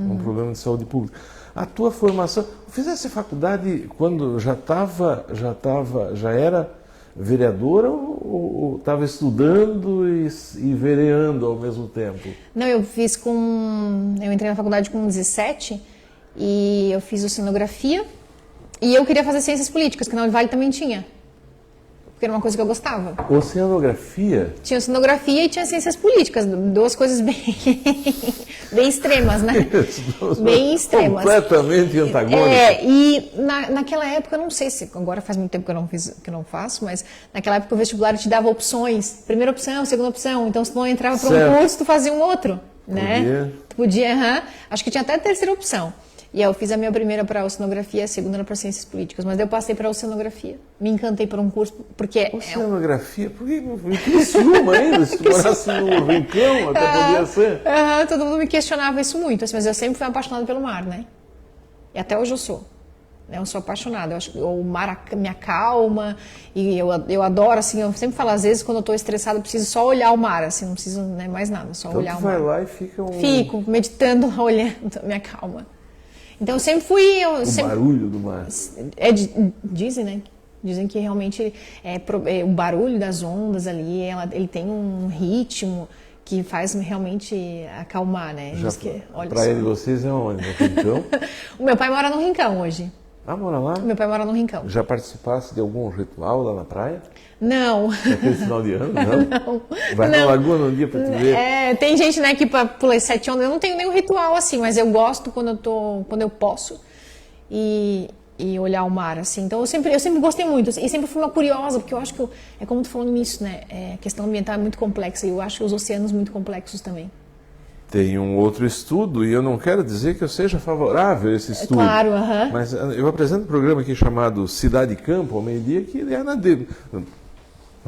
um problema de saúde pública. A tua formação... Fizesse faculdade quando já era vereadora ou estava estudando e vereando ao mesmo tempo? Não, eu entrei na faculdade com 17 e eu fiz oceanografia e eu queria fazer ciências políticas, que na Univale também tinha. Porque era uma coisa que eu gostava. Oceanografia? Tinha oceanografia e tinha ciências políticas, duas coisas bem extremas, né? Bem extremas. Completamente antagônicas. E naquela época, eu não sei se, agora faz muito tempo que eu não faço, mas naquela época o vestibular te dava opções. Primeira opção, segunda opção. Então, se tu não entrava para um curso, tu fazia um outro, né? Podia, acho que tinha até a terceira opção. E aí eu fiz a minha primeira para oceanografia, a segunda para ciências políticas. Mas eu passei para oceanografia. Me encantei por um curso, porque... Oceanografia? Por que não ciúma ainda? Se tu morasse no Rincão, até podia ser. Todo mundo me questionava isso muito, assim, mas eu sempre fui apaixonada pelo mar, né? E até hoje eu sou. Eu sou apaixonada. Eu acho que o mar me acalma. E eu adoro, assim, eu sempre falo, às vezes, quando eu estou estressada, eu preciso só olhar o mar, assim, não preciso mais nada, só então olhar o mar. Então tu vai lá e fica Fico meditando, olhando, me acalma. Então eu sempre fui... barulho do mar. Dizem, né? Dizem que realmente o barulho das ondas ali, ele tem um ritmo que faz realmente acalmar, né? A praia de vocês é onde? No Rincão? O meu pai mora no Rincão hoje. Ah, mora lá? Meu pai mora no Rincão. Já participasse de algum ritual lá na praia? Não. Naquele final de ano, não? Não. Vai na lagoa num dia para te ver? Tem gente, né, que pula 7 ondas. Eu não tenho nenhum ritual assim, mas eu gosto quando eu posso e olhar o mar, assim. Então eu sempre gostei muito. E sempre fui uma curiosa, porque eu acho que, é como tu falou nisso, né? A questão ambiental é muito complexa e eu acho os oceanos muito complexos também. Tem um outro estudo, e eu não quero dizer que eu seja favorável a esse estudo. Claro, mas eu apresento um programa aqui chamado Cidade e Campo, ao meio-dia, que ele é na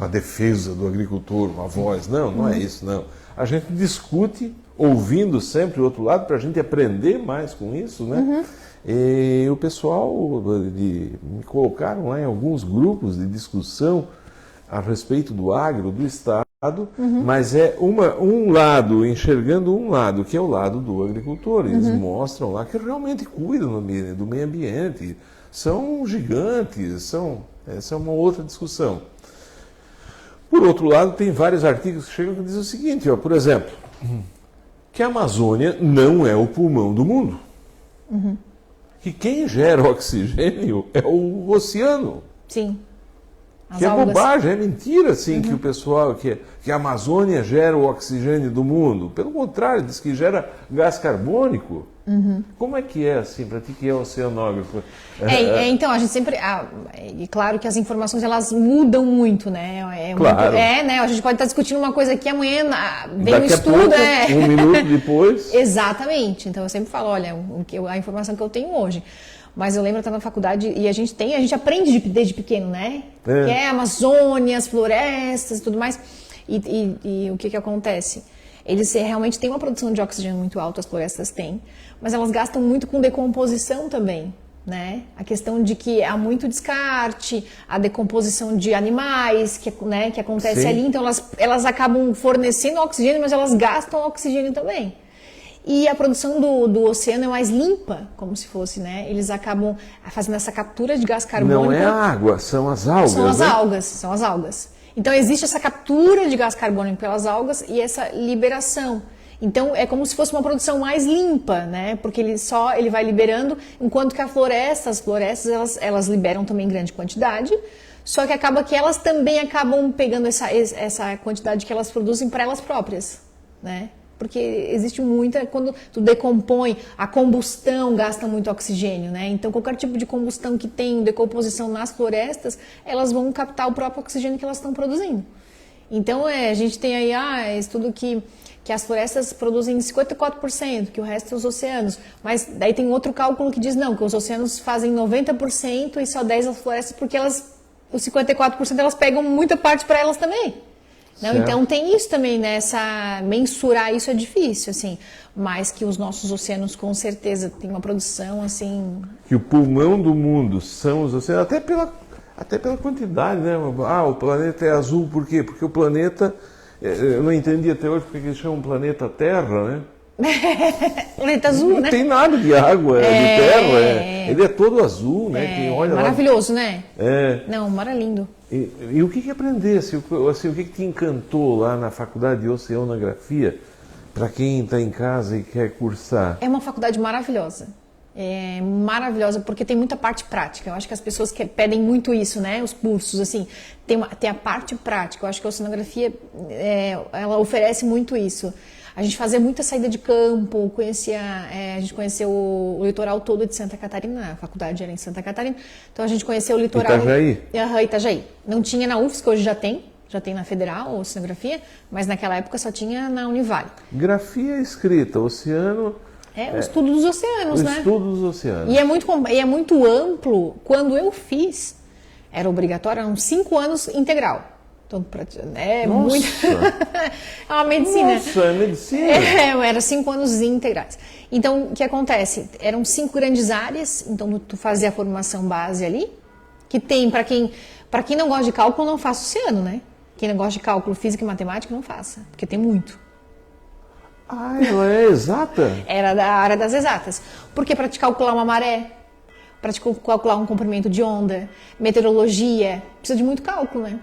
defesa do agricultor, uma voz. Não é isso, não. A gente discute, ouvindo sempre o outro lado, para a gente aprender mais com isso, né? E o pessoal me colocaram lá em alguns grupos de discussão a respeito do agro, do Estado, mas é um lado, enxergando um lado, que é o lado do agricultor. Eles mostram lá que realmente cuidam do meio ambiente, são gigantes, essa é uma outra discussão. Por outro lado, tem vários artigos que chegam que dizem o seguinte, por exemplo, que a Amazônia não é o pulmão do mundo. que quem gera o oxigênio é o oceano. Sim. As Que é algas. bobagem, é mentira assim que o pessoal, que a Amazônia gera o oxigênio do mundo. Pelo contrário, diz que gera gás carbônico. Como é que é assim, para ti que é oceanógrafo? Então, a gente sempre... e claro que as informações, elas mudam muito, né? Claro. Né? A gente pode estar discutindo uma coisa aqui, amanhã vem um Daqui a estudo... pouco, um minuto depois... Exatamente. Então, eu sempre falo, olha, a informação que eu tenho hoje... Mas eu lembro de estar na faculdade e a gente aprende desde pequeno, né? Que é Amazônia, as florestas e tudo mais. E o que acontece? Eles realmente têm uma produção de oxigênio muito alta, as florestas têm, mas elas gastam muito com decomposição também, né? A questão de que há muito descarte, a decomposição de animais que acontece Sim. ali, então elas acabam fornecendo oxigênio, mas elas gastam oxigênio também. E a produção do oceano é mais limpa, como se fosse, né? Eles acabam fazendo essa captura de gás carbônico. Não é a água, são as algas, São as algas. Então existe essa captura de gás carbônico pelas algas e essa liberação. Então é como se fosse uma produção mais limpa, né? Porque ele vai liberando, enquanto que as florestas elas liberam também em grande quantidade. Só que acaba que elas também acabam pegando essa quantidade que elas produzem para elas próprias, né? Porque existe quando tu decompõe, a combustão gasta muito oxigênio, né? Então qualquer tipo de combustão que tem decomposição nas florestas, elas vão captar o próprio oxigênio que elas estão produzindo. Então a gente tem aí estudo que as florestas produzem 54%, que o resto é os oceanos. Mas daí tem outro cálculo que diz não, que os oceanos fazem 90% e só 10% as florestas, porque os 54% elas pegam muita parte para elas também. Não, então tem isso também, né? Mensurar isso é difícil, assim, mas que os nossos oceanos com certeza têm uma produção assim. Que o pulmão do mundo são os oceanos, até pela quantidade, né? O planeta é azul, por quê? Porque o planeta, eu não entendi até hoje porque eles chamam planeta Terra, né? Planeta azul, não né? Não tem nada de água, de terra, ele é todo azul, né? Quem olha maravilhoso, lá... né? Não, lindo. E o que aprendesse? Assim, o que te encantou lá na faculdade de Oceanografia para quem está em casa e quer cursar? É uma faculdade maravilhosa. É maravilhosa porque tem muita parte prática. Eu acho que as pessoas pedem muito isso, né? Os cursos, assim, tem a parte prática. Eu acho que a oceanografia, ela oferece muito isso. A gente fazia muita saída de campo, a gente conheceu o litoral todo de Santa Catarina, a faculdade era em Santa Catarina, então a gente conheceu o litoral... Itajaí? Itajaí. Não tinha na UFSC, hoje já tem na Federal, oceanografia, mas naquela época só tinha na Univale. Grafia escrita, oceano... O estudo dos oceanos, né? O estudo dos oceanos. E é muito amplo. Quando eu fiz, era obrigatório, eram 5 anos integral. Então, muito... é uma medicina. Nossa, é medicina. Era 5 anos integrais. Então, o que acontece? Eram 5 grandes áreas, então tu fazia a formação base ali, que tem, para quem não gosta de cálculo, não faça oceano, né? Quem não gosta de cálculo, física e matemática, não faça, porque tem muito. Ela é exata? Era da área das exatas. Porque para te calcular uma maré, para te calcular um comprimento de onda, meteorologia, precisa de muito cálculo, né?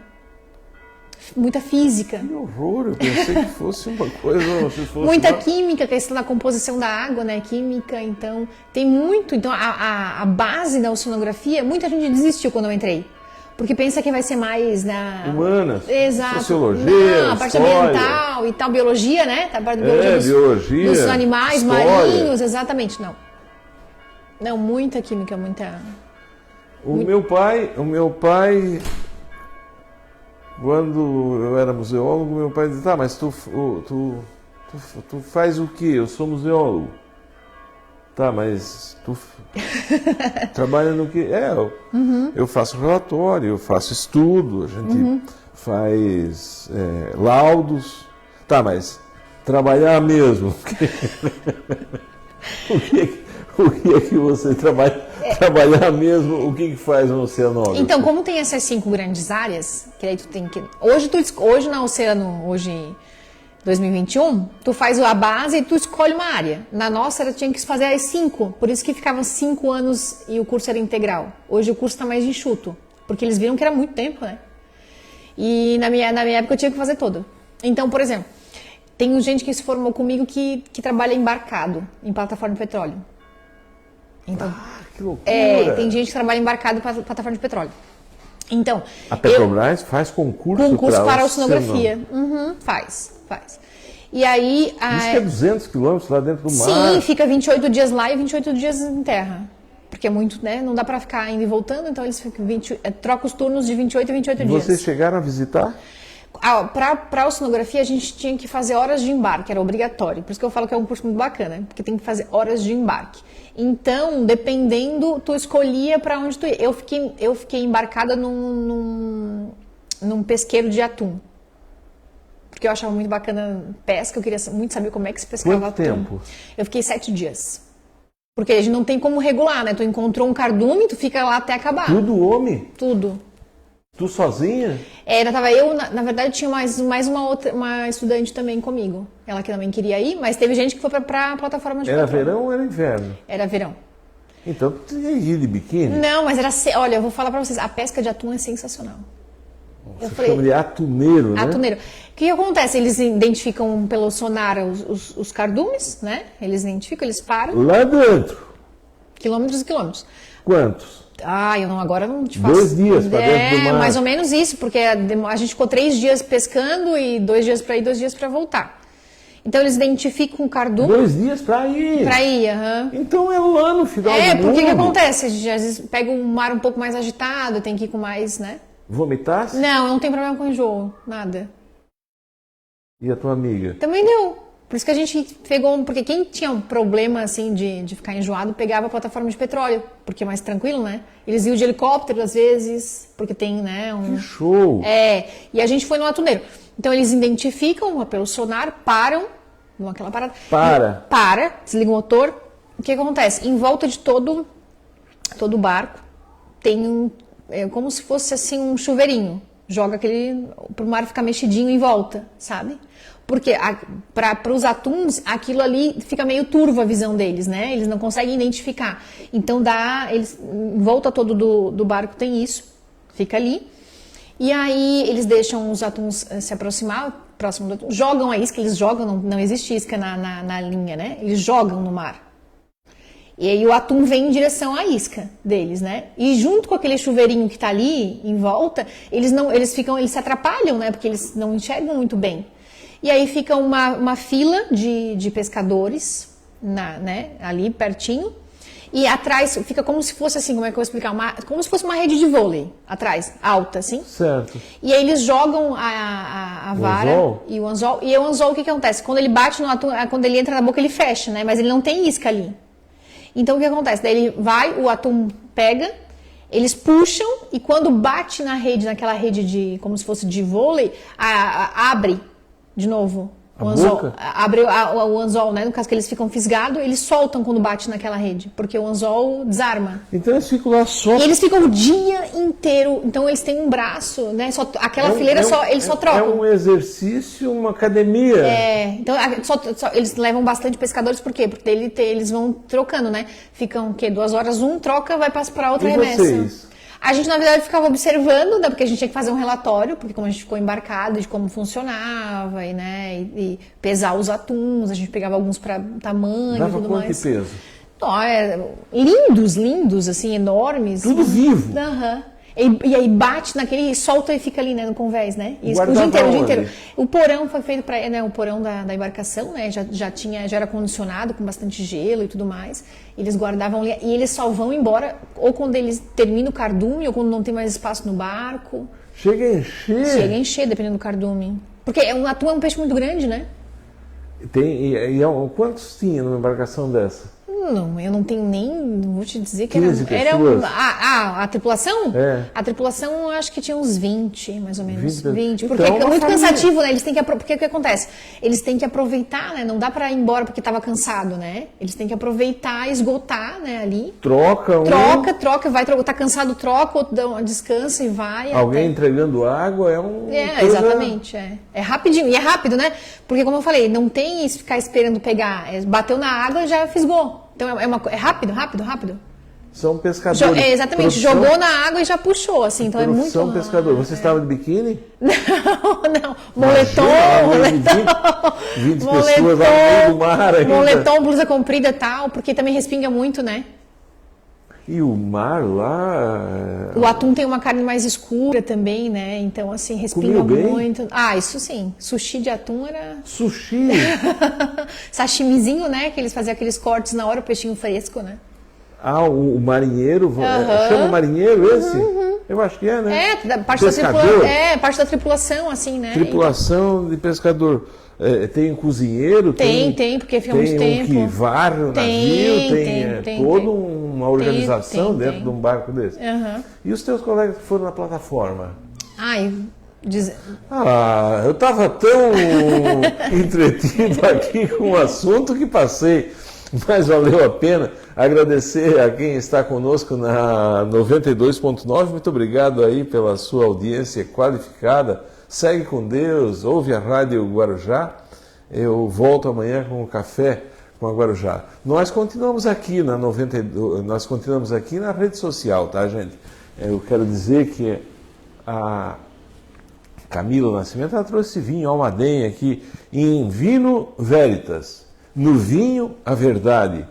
Muita física. Que horror, eu pensei que fosse uma coisa... Muita química, questão da composição da água, né? Química, então, tem muito. Então, a base da oceanografia, muita gente desistiu quando eu entrei. Porque pensa que vai ser mais na... Humanas. Exato. Sociologia, a parte história. ambiental e tal, biologia, né? A parte de biologia. Dos animais história. marinhos, exatamente, não. Não, muita química, muita... O meu pai, quando eu era museólogo, meu pai dizia, tá, mas tu faz o quê? Eu sou museólogo. Tá, mas tu trabalha no quê? Eu faço relatório, eu faço estudo, a gente faz laudos. Tá, mas trabalhar mesmo. O que é que você trabalhar mesmo? O que faz um oceanógrafo? Então, como tem essas 5 grandes áreas, que aí tu tem que... Hoje na Oceano, 2021, tu faz a base e tu escolhe uma área. Na nossa, tinha que fazer as 5, por isso que ficavam 5 anos e o curso era integral. Hoje o curso está mais enxuto, porque eles viram que era muito tempo, né? E na minha época eu tinha que fazer todo. Então, por exemplo, tem gente que se formou comigo que trabalha embarcado, em plataforma de petróleo. Então, Que loucura! Tem gente que trabalha embarcado para plataforma de petróleo. Então, a Petrobras faz concurso para oceanografia. Faz. E aí... Isso que é 200 quilômetros lá dentro do mar. Sim, fica 28 dias lá e 28 dias em terra. Porque é muito, né? Não dá para ficar indo e voltando, então eles ficam trocam os turnos de 28 e 28 dias. Vocês chegaram a visitar? Para a oceanografia, a gente tinha que fazer horas de embarque, era obrigatório. Por isso que eu falo que é um curso muito bacana, porque tem que fazer horas de embarque. Então, dependendo, tu escolhia para onde tu ia. Eu fiquei embarcada num pesqueiro de atum. Porque eu achava muito bacana pesca, eu queria muito saber como é que se pescava atum. Quanto tempo? Eu fiquei 7 dias. Porque a gente não tem como regular, né? Tu encontrou um cardume, tu fica lá até acabar. Tudo homem? Tudo. Tu sozinha? Tava eu, na verdade, tinha mais uma estudante também comigo. Ela que também queria ir, mas teve gente que foi pra plataforma de petróleo. Era verão ou era inverno? Era verão. Então tu tinha ido de biquíni? Não, mas olha, eu vou falar pra vocês, a pesca de atum é sensacional. Você chama de atuneiro, né? Atuneiro. O que acontece? Eles identificam pelo sonar os cardumes, né? Eles identificam, eles param. Lá dentro? Quilômetros e quilômetros. Quantos? Agora não te faço. 2 dias para dentro do mar. Mais ou menos isso, porque a gente ficou 3 dias pescando e 2 dias para ir, 2 dias para voltar. Então eles identificam o cardume. 2 dias para ir? Para ir, aham. Então é lá no final do mundo. Porque o que acontece? A gente às vezes pega um mar um pouco mais agitado, tem que ir com mais, né? Vomitasse? Não, não tem problema com enjoo, nada. E a tua amiga? Também não. Por isso que a gente pegou, porque quem tinha um problema assim de ficar enjoado, pegava a plataforma de petróleo, porque é mais tranquilo, né? Eles iam de helicóptero às vezes, porque tem, né? Que show! E a gente foi no atuneiro. Então eles identificam pelo sonar, param, vão aquela parada. Para, desliga o motor. O que acontece? Em volta de todo o barco tem como se fosse assim um chuveirinho. Joga pro mar ficar mexidinho em volta, sabe? Porque para os atuns, aquilo ali fica meio turvo a visão deles, né? Eles não conseguem identificar. Então em volta todo do barco tem isso, fica ali. E aí eles deixam os atuns se aproximar, próximo do atum, jogam a isca, eles jogam, não existe isca na linha, né? Eles jogam no mar. E aí o atum vem em direção à isca deles, né? E junto com aquele chuveirinho que tá ali em volta, eles se atrapalham, né? Porque eles não enxergam muito bem. E aí fica uma fila de pescadores, né? Ali pertinho. E atrás fica como se fosse assim, como é que eu vou explicar? Como se fosse uma rede de vôlei atrás, alta, assim. Certo. E aí eles jogam a vara e o anzol. E o anzol, o que acontece? Quando ele bate no atum, quando ele entra na boca, ele fecha, né? Mas ele não tem isca ali. Então o que acontece? Daí o atum pega, eles puxam e quando bate naquela rede como se fosse de vôlei, abre de novo o anzol. Abre o anzol, né? No caso que eles ficam fisgados, eles soltam quando bate naquela rede, porque o anzol desarma. Então eles ficam lá só. E eles ficam o dia inteiro. Então eles têm um braço, né? Aquela fileira eles só trocam. É um exercício, uma academia. Então eles levam bastante pescadores, por quê? Porque eles vão trocando, né? Ficam 2 horas, troca, vai passar para outra remessa. Vocês? A gente, na verdade, ficava observando, né, porque a gente tinha que fazer um relatório, porque como a gente ficou embarcado, de como funcionava, e pesar os atuns, a gente pegava alguns para tamanho e tudo mais. Dava quanto peso? Lindos, assim, enormes. Tudo vivo. Aham. E aí bate naquele, solta e fica ali, né, no convés, né? E o dia inteiro. O porão foi feito para, né, o porão da embarcação, né? Já era condicionado com bastante gelo e tudo mais. Eles guardavam ali e eles só vão embora ou quando eles terminam o cardume ou quando não tem mais espaço no barco. Chega a encher? Chega a encher, dependendo do cardume. Porque um atum é um peixe muito grande, né? Quantos tinha numa embarcação dessa? Não, eu não tenho nem, vou te dizer que 15 era pessoas? A tripulação? A tripulação eu acho que tinha uns 20, mais ou menos. 20 porque então, é muito cansativo, né? Porque o que acontece? Eles têm que aproveitar, né? Não dá pra ir embora porque tava cansado, né? Eles têm que aproveitar, esgotar, né, ali. Troca, vai trocar, tá cansado, troca, outro descansa e vai. Alguém entregando água exatamente, É rapidinho, e é rápido, né? Porque como eu falei, não tem ficar esperando pegar, bateu na água e já fisgou. Então é rápido. São pescadores. Exatamente, jogou na água e já puxou, assim, então é muito... São pescadores. Você estava de biquíni? Não. Moletom. 20 pessoas lá no meio do mar ainda. Moletom, blusa comprida e tal, porque também respinga muito, né? E o mar lá... O atum tem uma carne mais escura também, né? Então, assim, respinga muito. Ah, isso sim. Sushi de atum era... Sushi? Sashimizinho, né? Que eles faziam aqueles cortes na hora, o peixinho fresco, né? Ah, o marinheiro, chama marinheiro esse? Eu acho que é, né? Parte da tripulação, assim, né? Tripulação de pescador. Tem um cozinheiro? Tem, porque fica muito tempo. Tem um que varre o navio, tem toda uma organização dentro de um barco desse. E os teus colegas que foram na plataforma? Eu estava tão entretido aqui com o assunto que passei, mas valeu a pena. Agradecer a quem está conosco na 92.9, muito obrigado aí pela sua audiência qualificada. Segue com Deus, ouve a Rádio Guarujá. Eu volto amanhã com o Café com a Guarujá. Nós continuamos aqui na 92, nós continuamos aqui na rede social, tá, gente? Eu quero dizer que a Camila Nascimento, ela trouxe vinho Almaden aqui em Vino Veritas. No vinho, a verdade.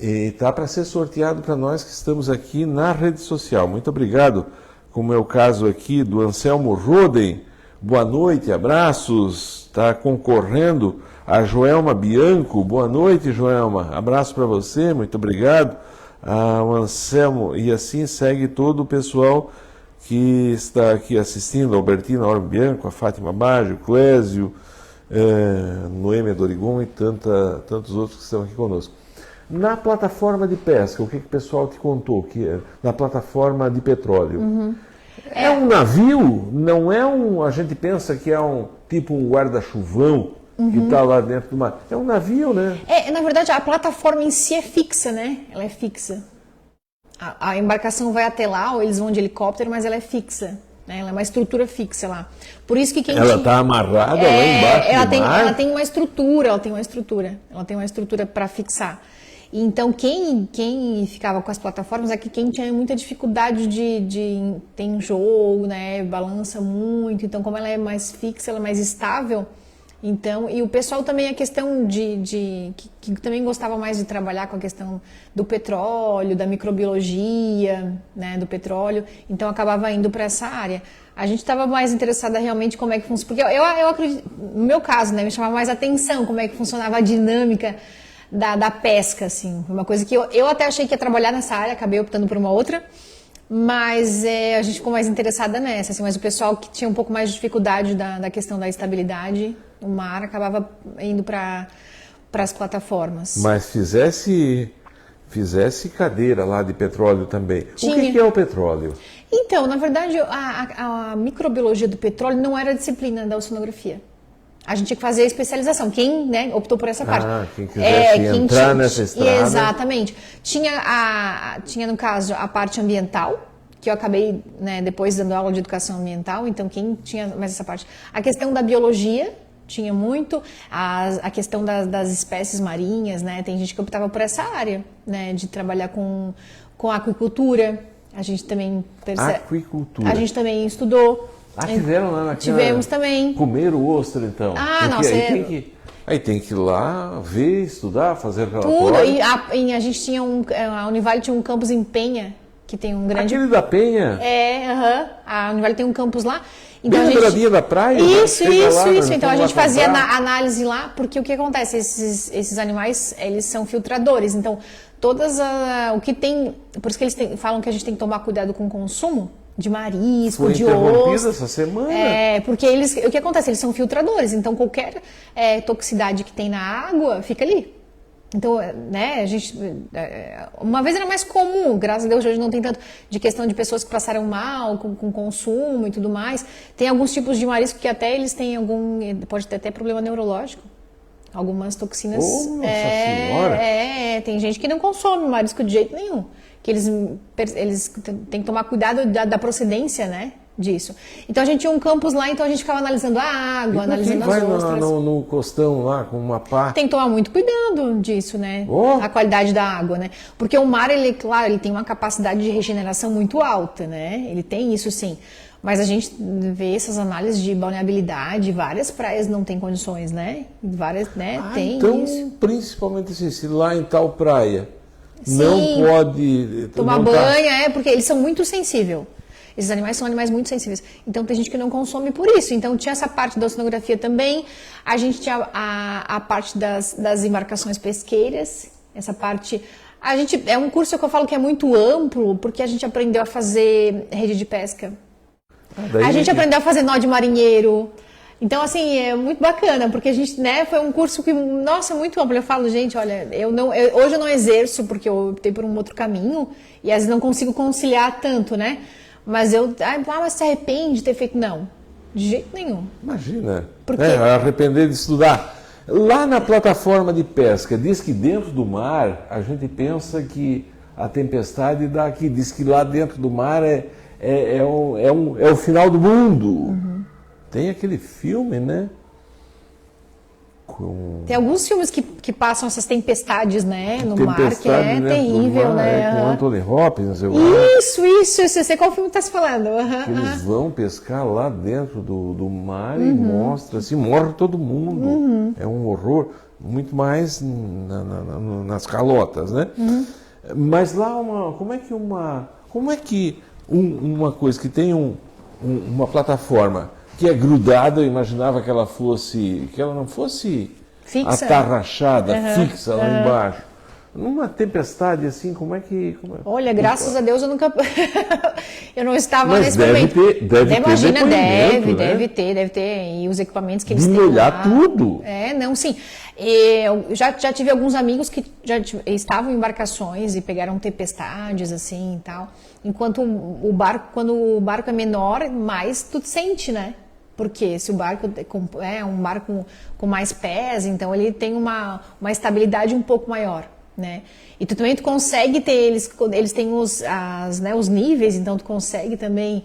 E está para ser sorteado para nós que estamos aqui na rede social. Muito obrigado, como é o caso aqui do Anselmo Roden. Boa noite, abraços. Está concorrendo a Joelma Bianco. Boa noite, Joelma. Abraço para você, muito obrigado. O Anselmo, e assim segue todo o pessoal que está aqui assistindo, a Albertina Orbe Bianco, a Fátima Baggio, o Clésio, Noêmia Dorigon e tantos outros que estão aqui conosco. Na plataforma de pesca, o que o pessoal te contou? Na plataforma de petróleo. É um navio, não é a gente pensa que é tipo um guarda-chuvão que está lá dentro do mar. É um navio, né? Na verdade, a plataforma em si é fixa, né? Ela é fixa. A embarcação vai até lá, ou eles vão de helicóptero, mas ela é fixa. Né? Ela é uma estrutura fixa lá. Por isso que ela está amarrada lá embaixo ela tem uma estrutura para fixar. Então, quem ficava com as plataformas é que quem tinha muita dificuldade tem enjoo, né? Balança muito. Então, como ela é mais fixa, ela é mais estável. Então, e o pessoal também, a questão que também gostava mais de trabalhar com a questão do petróleo, da microbiologia, né, do petróleo, então acabava indo para essa área. A gente estava mais interessada realmente como é que funciona, porque eu acredito, no meu caso, né, me chamava mais atenção como é que funcionava a dinâmica da pesca, assim. Foi uma coisa que eu até achei que ia trabalhar nessa área, acabei optando por uma outra, mas a gente ficou mais interessada nessa, assim, mas o pessoal que tinha um pouco mais de dificuldade da questão da estabilidade, o mar acabava indo para as plataformas. Mas fizesse cadeira lá de petróleo também. Tinha. O que é o petróleo? Então, na verdade, a microbiologia do petróleo não era disciplina da oceanografia. A gente tinha que fazer a especialização. Quem, né, optou por essa parte? Quem quisesse entrar nessa estrada. Exatamente. Tinha, no caso, a parte ambiental, que eu acabei, né, depois dando aula de educação ambiental, então quem tinha mais essa parte? A questão da biologia, tinha muito, a questão das espécies marinhas, né, tem gente que optava por essa área, né, de trabalhar com aquicultura, a gente também... Aquicultura. A gente também estudou. Tiveram lá naquela... Tivemos também. Comer o ostra, então. Nossa, aí tem que ir lá ver, estudar, fazer relatório. Tudo, e a gente tinha a Univale tinha um campus em Penha, que tem um grande... Aquele da Penha? A Univale tem um campus lá. Então, bem na beiradinha da praia? Isso. Então a gente fazia análise lá, porque o que acontece? Esses animais, eles são filtradores. Então, o que tem... Por isso que eles falam que a gente tem que tomar cuidado com o consumo de marisco, de ostra. Essa semana. Porque o que acontece? Eles são filtradores. Então, qualquer toxicidade que tem na água, fica ali. Então, né, a gente... Uma vez era mais comum, graças a Deus hoje não tem tanto, de questão de pessoas que passaram mal com consumo e tudo mais. Tem alguns tipos de marisco que até eles têm pode ter até problema neurológico. Algumas toxinas... Nossa Senhora! Tem gente que não consome marisco de jeito nenhum. Que eles têm que tomar cuidado da procedência, né? Disso. Então a gente tinha um campus lá, então a gente ficava analisando a água, analisando as ostras. No costão lá com uma pá. Tem que tomar muito cuidado disso, né? A qualidade da água, né? Porque o mar, claro, ele tem uma capacidade de regeneração muito alta, né? Ele tem isso sim. Mas a gente vê essas análises de balneabilidade, várias praias não têm condições, né? Várias, né? Tem então, isso. Principalmente assim, se lá em tal praia não Sim. pode Tomar não banho, porque eles são muito sensíveis. Esses animais são animais muito sensíveis. Então tem gente que não consome por isso. Então tinha essa parte da oceanografia também. A gente tinha a parte das embarcações pesqueiras. Essa parte. É um curso que eu falo que é muito amplo, porque a gente aprendeu a fazer rede de pesca. A gente aprendeu a fazer nó de marinheiro. Então, assim, é muito bacana, porque a gente, né, foi um curso que, nossa, muito amplo. Eu falo, gente, olha, hoje eu não exerço, porque eu optei por um outro caminho, e às vezes não consigo conciliar tanto, né? Mas mas se arrepende de ter feito? Não, de jeito nenhum. Imagina, Por quê? arrepender de estudar. Lá na plataforma de pesca, diz que dentro do mar, a gente pensa que a tempestade dá aqui. Diz que lá dentro do mar é o final do mundo. Uhum. Tem aquele filme, né? Tem alguns filmes que passam essas tempestades, né, no mar, que é dentro do terrível, mar, né? com Anthony Hopkins, eu acho. Isso. Eu sei qual filme está se falando. Eles vão pescar lá dentro do mar e mostra, assim, morre todo mundo. É um horror, muito mais nas calotas, né? Mas lá como é que uma coisa que tem uma plataforma que é grudada, eu imaginava que ela não fosse fixa, atarrachada, fixa lá embaixo. Numa tempestade assim, como é que... Olha, graças a Deus eu nunca... eu não estava nesse deve momento. Deve Imagina, ter depoimento, né? deve ter. E os equipamentos que eles têm olhar lá. tudo. Não, sim. Eu já tive alguns amigos que estavam em embarcações e pegaram tempestades, assim, e tal. Enquanto quando o barco é menor, mais tu sente, né? Porque se o barco é um barco com mais pés, então ele tem uma estabilidade um pouco maior, né? E tu também consegue ter, eles têm os níveis, então tu consegue também...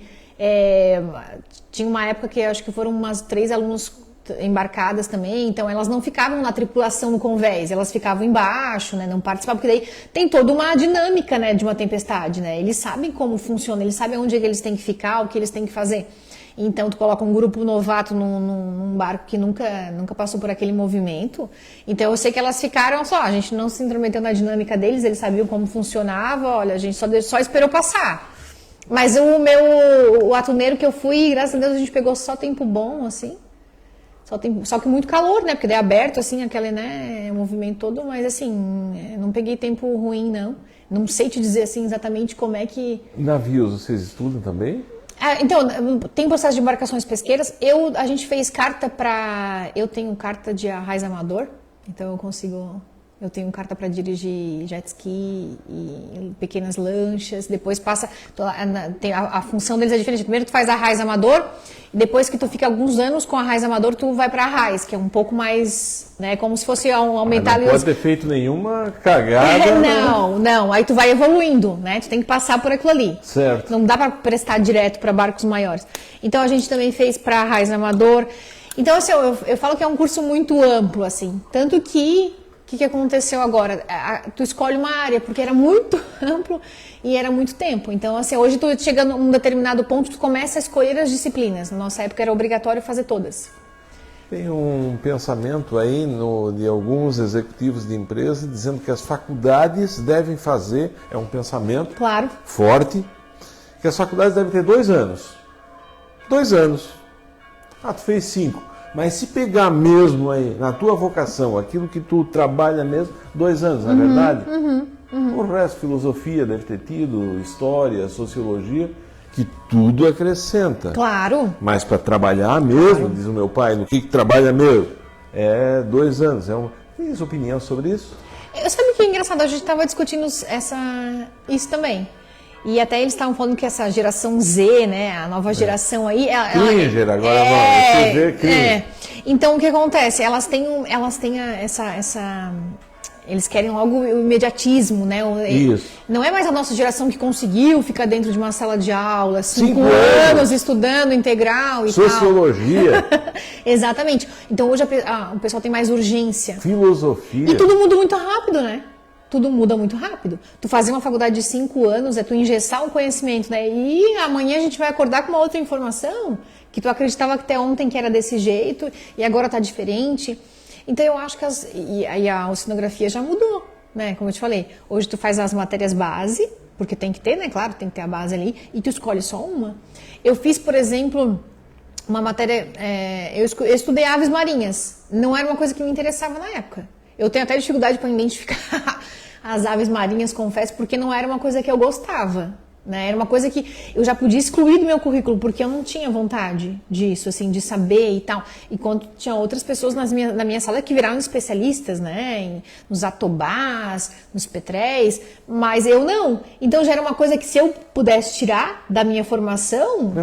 tinha uma época que eu acho que foram umas 3 alunos embarcadas também, então elas não ficavam na tripulação no convés, elas ficavam embaixo, né, não participavam, porque daí tem toda uma dinâmica, né, de uma tempestade, né, eles sabem como funciona, eles sabem onde eles têm que ficar, o que eles têm que fazer. Então, tu coloca um grupo novato num barco que nunca passou por aquele movimento. Então, eu sei que elas ficaram só, a gente não se intrometeu na dinâmica deles, eles sabiam como funcionava, olha, a gente só esperou passar. Mas o atuneiro que eu fui, graças a Deus, a gente pegou só tempo bom, assim. Só que muito calor, né? Porque daí é aberto, assim, aquele, né, movimento todo, mas assim, não peguei tempo ruim, não. Não sei te dizer, assim, exatamente como é que... Navios, vocês estudam também? Então, tem processo de embarcações pesqueiras. A gente fez carta para... Eu tenho carta de arraiz amador, então eu tenho carta para dirigir jet ski e pequenas lanchas. Depois passa... A função deles é diferente. Primeiro tu faz arraiz amador, e depois que tu fica alguns anos com arraiz amador, tu vai para arraiz, que é um pouco mais... né, como se fosse aumentar... Não pode ter feito nenhuma cagada. Não. Aí tu vai evoluindo, né? Tu tem que passar por aquilo ali. Certo. Não dá para prestar direto para barcos maiores. Então a gente também fez para arraiz amador. Então, assim, eu falo que é um curso muito amplo, assim. Tanto que... O que aconteceu agora? Tu escolhe uma área, porque era muito amplo e era muito tempo. Então, assim, hoje tu chega num determinado ponto, tu começa a escolher as disciplinas. Na nossa época era obrigatório fazer todas. Tem um pensamento aí de alguns executivos de empresa dizendo que as faculdades devem fazer, é um pensamento forte, que as faculdades devem ter 2 anos. 2 anos. Tu fez 5. Mas se pegar mesmo aí, na tua vocação, aquilo que tu trabalha mesmo, 2 anos, não é verdade? O resto, filosofia deve ter tido, história, sociologia, que tudo acrescenta. Claro. Mas para trabalhar mesmo, diz o meu pai, no que trabalha mesmo, é 2 anos. Tem sua opinião sobre isso? Sabe o que é engraçado? A gente estava discutindo isso também. E até eles estavam falando que essa geração Z, né, a nova geração aí... Cringer, agora você vê Cringer. Então, o que acontece? Elas têm eles querem logo o imediatismo, né? Isso. Não é mais a nossa geração que conseguiu ficar dentro de uma sala de aula, 5 anos estudando integral e Sociologia. Exatamente. Então, hoje o pessoal tem mais urgência. Filosofia. E tudo muda muito rápido, né? Tudo muda muito rápido. Tu fazer uma faculdade de 5 anos é tu engessar um conhecimento, né? E amanhã a gente vai acordar com uma outra informação que tu acreditava que até ontem que era desse jeito e agora tá diferente. Então eu acho que a oceanografia já mudou, né? Como eu te falei, hoje tu faz as matérias base, porque tem que ter, né? Claro, tem que ter a base ali, e tu escolhe só uma. Eu fiz, por exemplo, uma matéria, eu estudei aves marinhas. Não era uma coisa que me interessava na época. Eu tenho até dificuldade para identificar as aves marinhas, confesso, porque não era uma coisa que eu gostava. Né? Era uma coisa que eu já podia excluir do meu currículo, porque eu não tinha vontade disso, assim, de saber e tal. Enquanto tinha outras pessoas na minha sala que viraram especialistas, né? Nos atobás, nos petréis, mas eu não. Então já era uma coisa que se eu pudesse tirar da minha formação,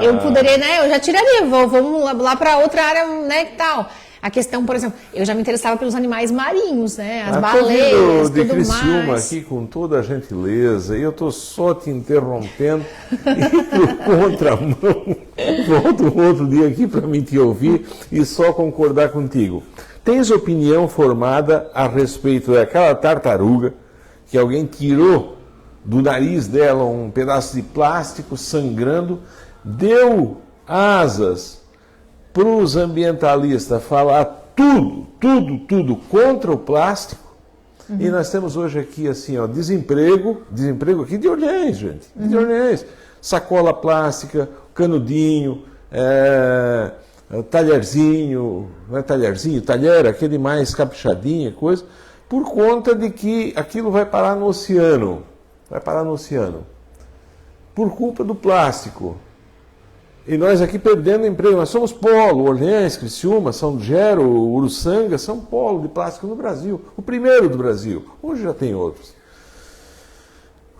eu poderia, né? Eu já tiraria, vamos lá para outra área, né, e tal. A questão, por exemplo, eu já me interessava pelos animais marinhos, né? As baleias, de tudo Criciúma mais. aqui com toda a gentileza, e eu estou só te interrompendo e por contramão, volto um outro dia aqui para mim te ouvir e só concordar contigo. Tens opinião formada a respeito daquela tartaruga que alguém tirou do nariz dela um pedaço de plástico sangrando, deu asas para os ambientalistas falar tudo contra o plástico. E nós temos hoje aqui assim, ó, desemprego aqui de Orleans, gente, de Orleans. Sacola plástica, canudinho, talherzinho, não é talherzinho, talher, aquele mais caprichadinho, coisa, por conta de que aquilo vai parar no oceano, por culpa do plástico. E nós aqui perdendo emprego, nós somos polo, Orleans, Criciúma, São Gero, Uruçanga, são polo de plástico no Brasil, o primeiro do Brasil, hoje já tem outros.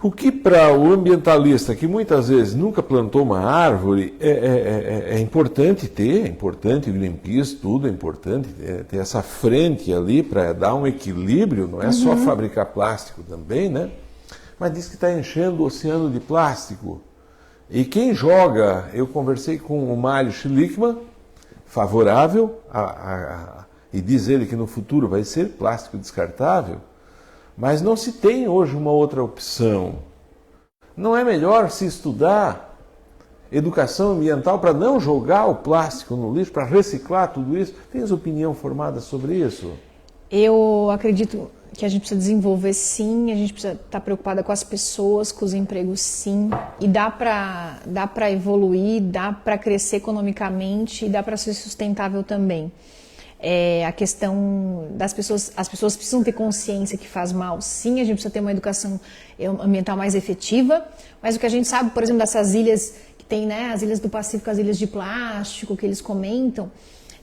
O que para o ambientalista, que muitas vezes nunca plantou uma árvore, é importante ter, é importante o Greenpeace, tudo é importante ter essa frente ali para dar um equilíbrio, não é só fabricar plástico também, né? Mas diz que está enchendo o oceano de plástico. E quem joga, eu conversei com o Mário Schlickman, favorável, e diz ele que no futuro vai ser plástico descartável, mas não se tem hoje uma outra opção. Não é melhor se estudar educação ambiental para não jogar o plástico no lixo, para reciclar tudo isso? Tens opinião formada sobre isso? Eu acredito que a gente precisa desenvolver, sim, a gente precisa estar preocupada com as pessoas, com os empregos, sim, e dá para evoluir, dá para crescer economicamente e dá para ser sustentável também. A questão das pessoas, as pessoas precisam ter consciência que faz mal, sim, a gente precisa ter uma educação ambiental mais efetiva, mas o que a gente sabe, por exemplo, dessas ilhas que tem, né, as ilhas do Pacífico, as ilhas de plástico que eles comentam,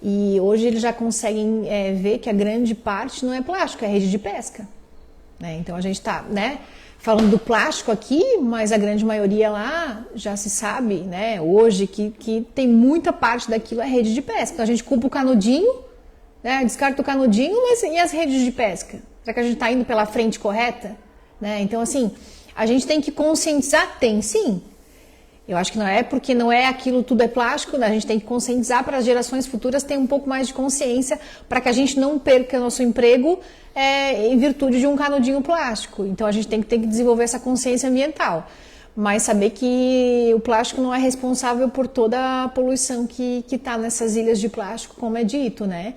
e hoje eles já conseguem ver que a grande parte não é plástico, é rede de pesca. Né? Então a gente está, né, falando do plástico aqui, mas a grande maioria lá já se sabe, né, hoje que tem muita parte daquilo é rede de pesca. Então a gente culpa o canudinho, né, descarta o canudinho, mas e as redes de pesca? Será que a gente está indo pela frente correta? Né? Então assim, a gente tem que conscientizar, tem sim. Eu acho que não é porque não é aquilo, tudo é plástico, né? A gente tem que conscientizar para as gerações futuras terem um pouco mais de consciência para que a gente não perca nosso emprego em virtude de um canudinho plástico. Então a gente tem que desenvolver essa consciência ambiental, mas saber que o plástico não é responsável por toda a poluição que está nessas ilhas de plástico, como é dito, né?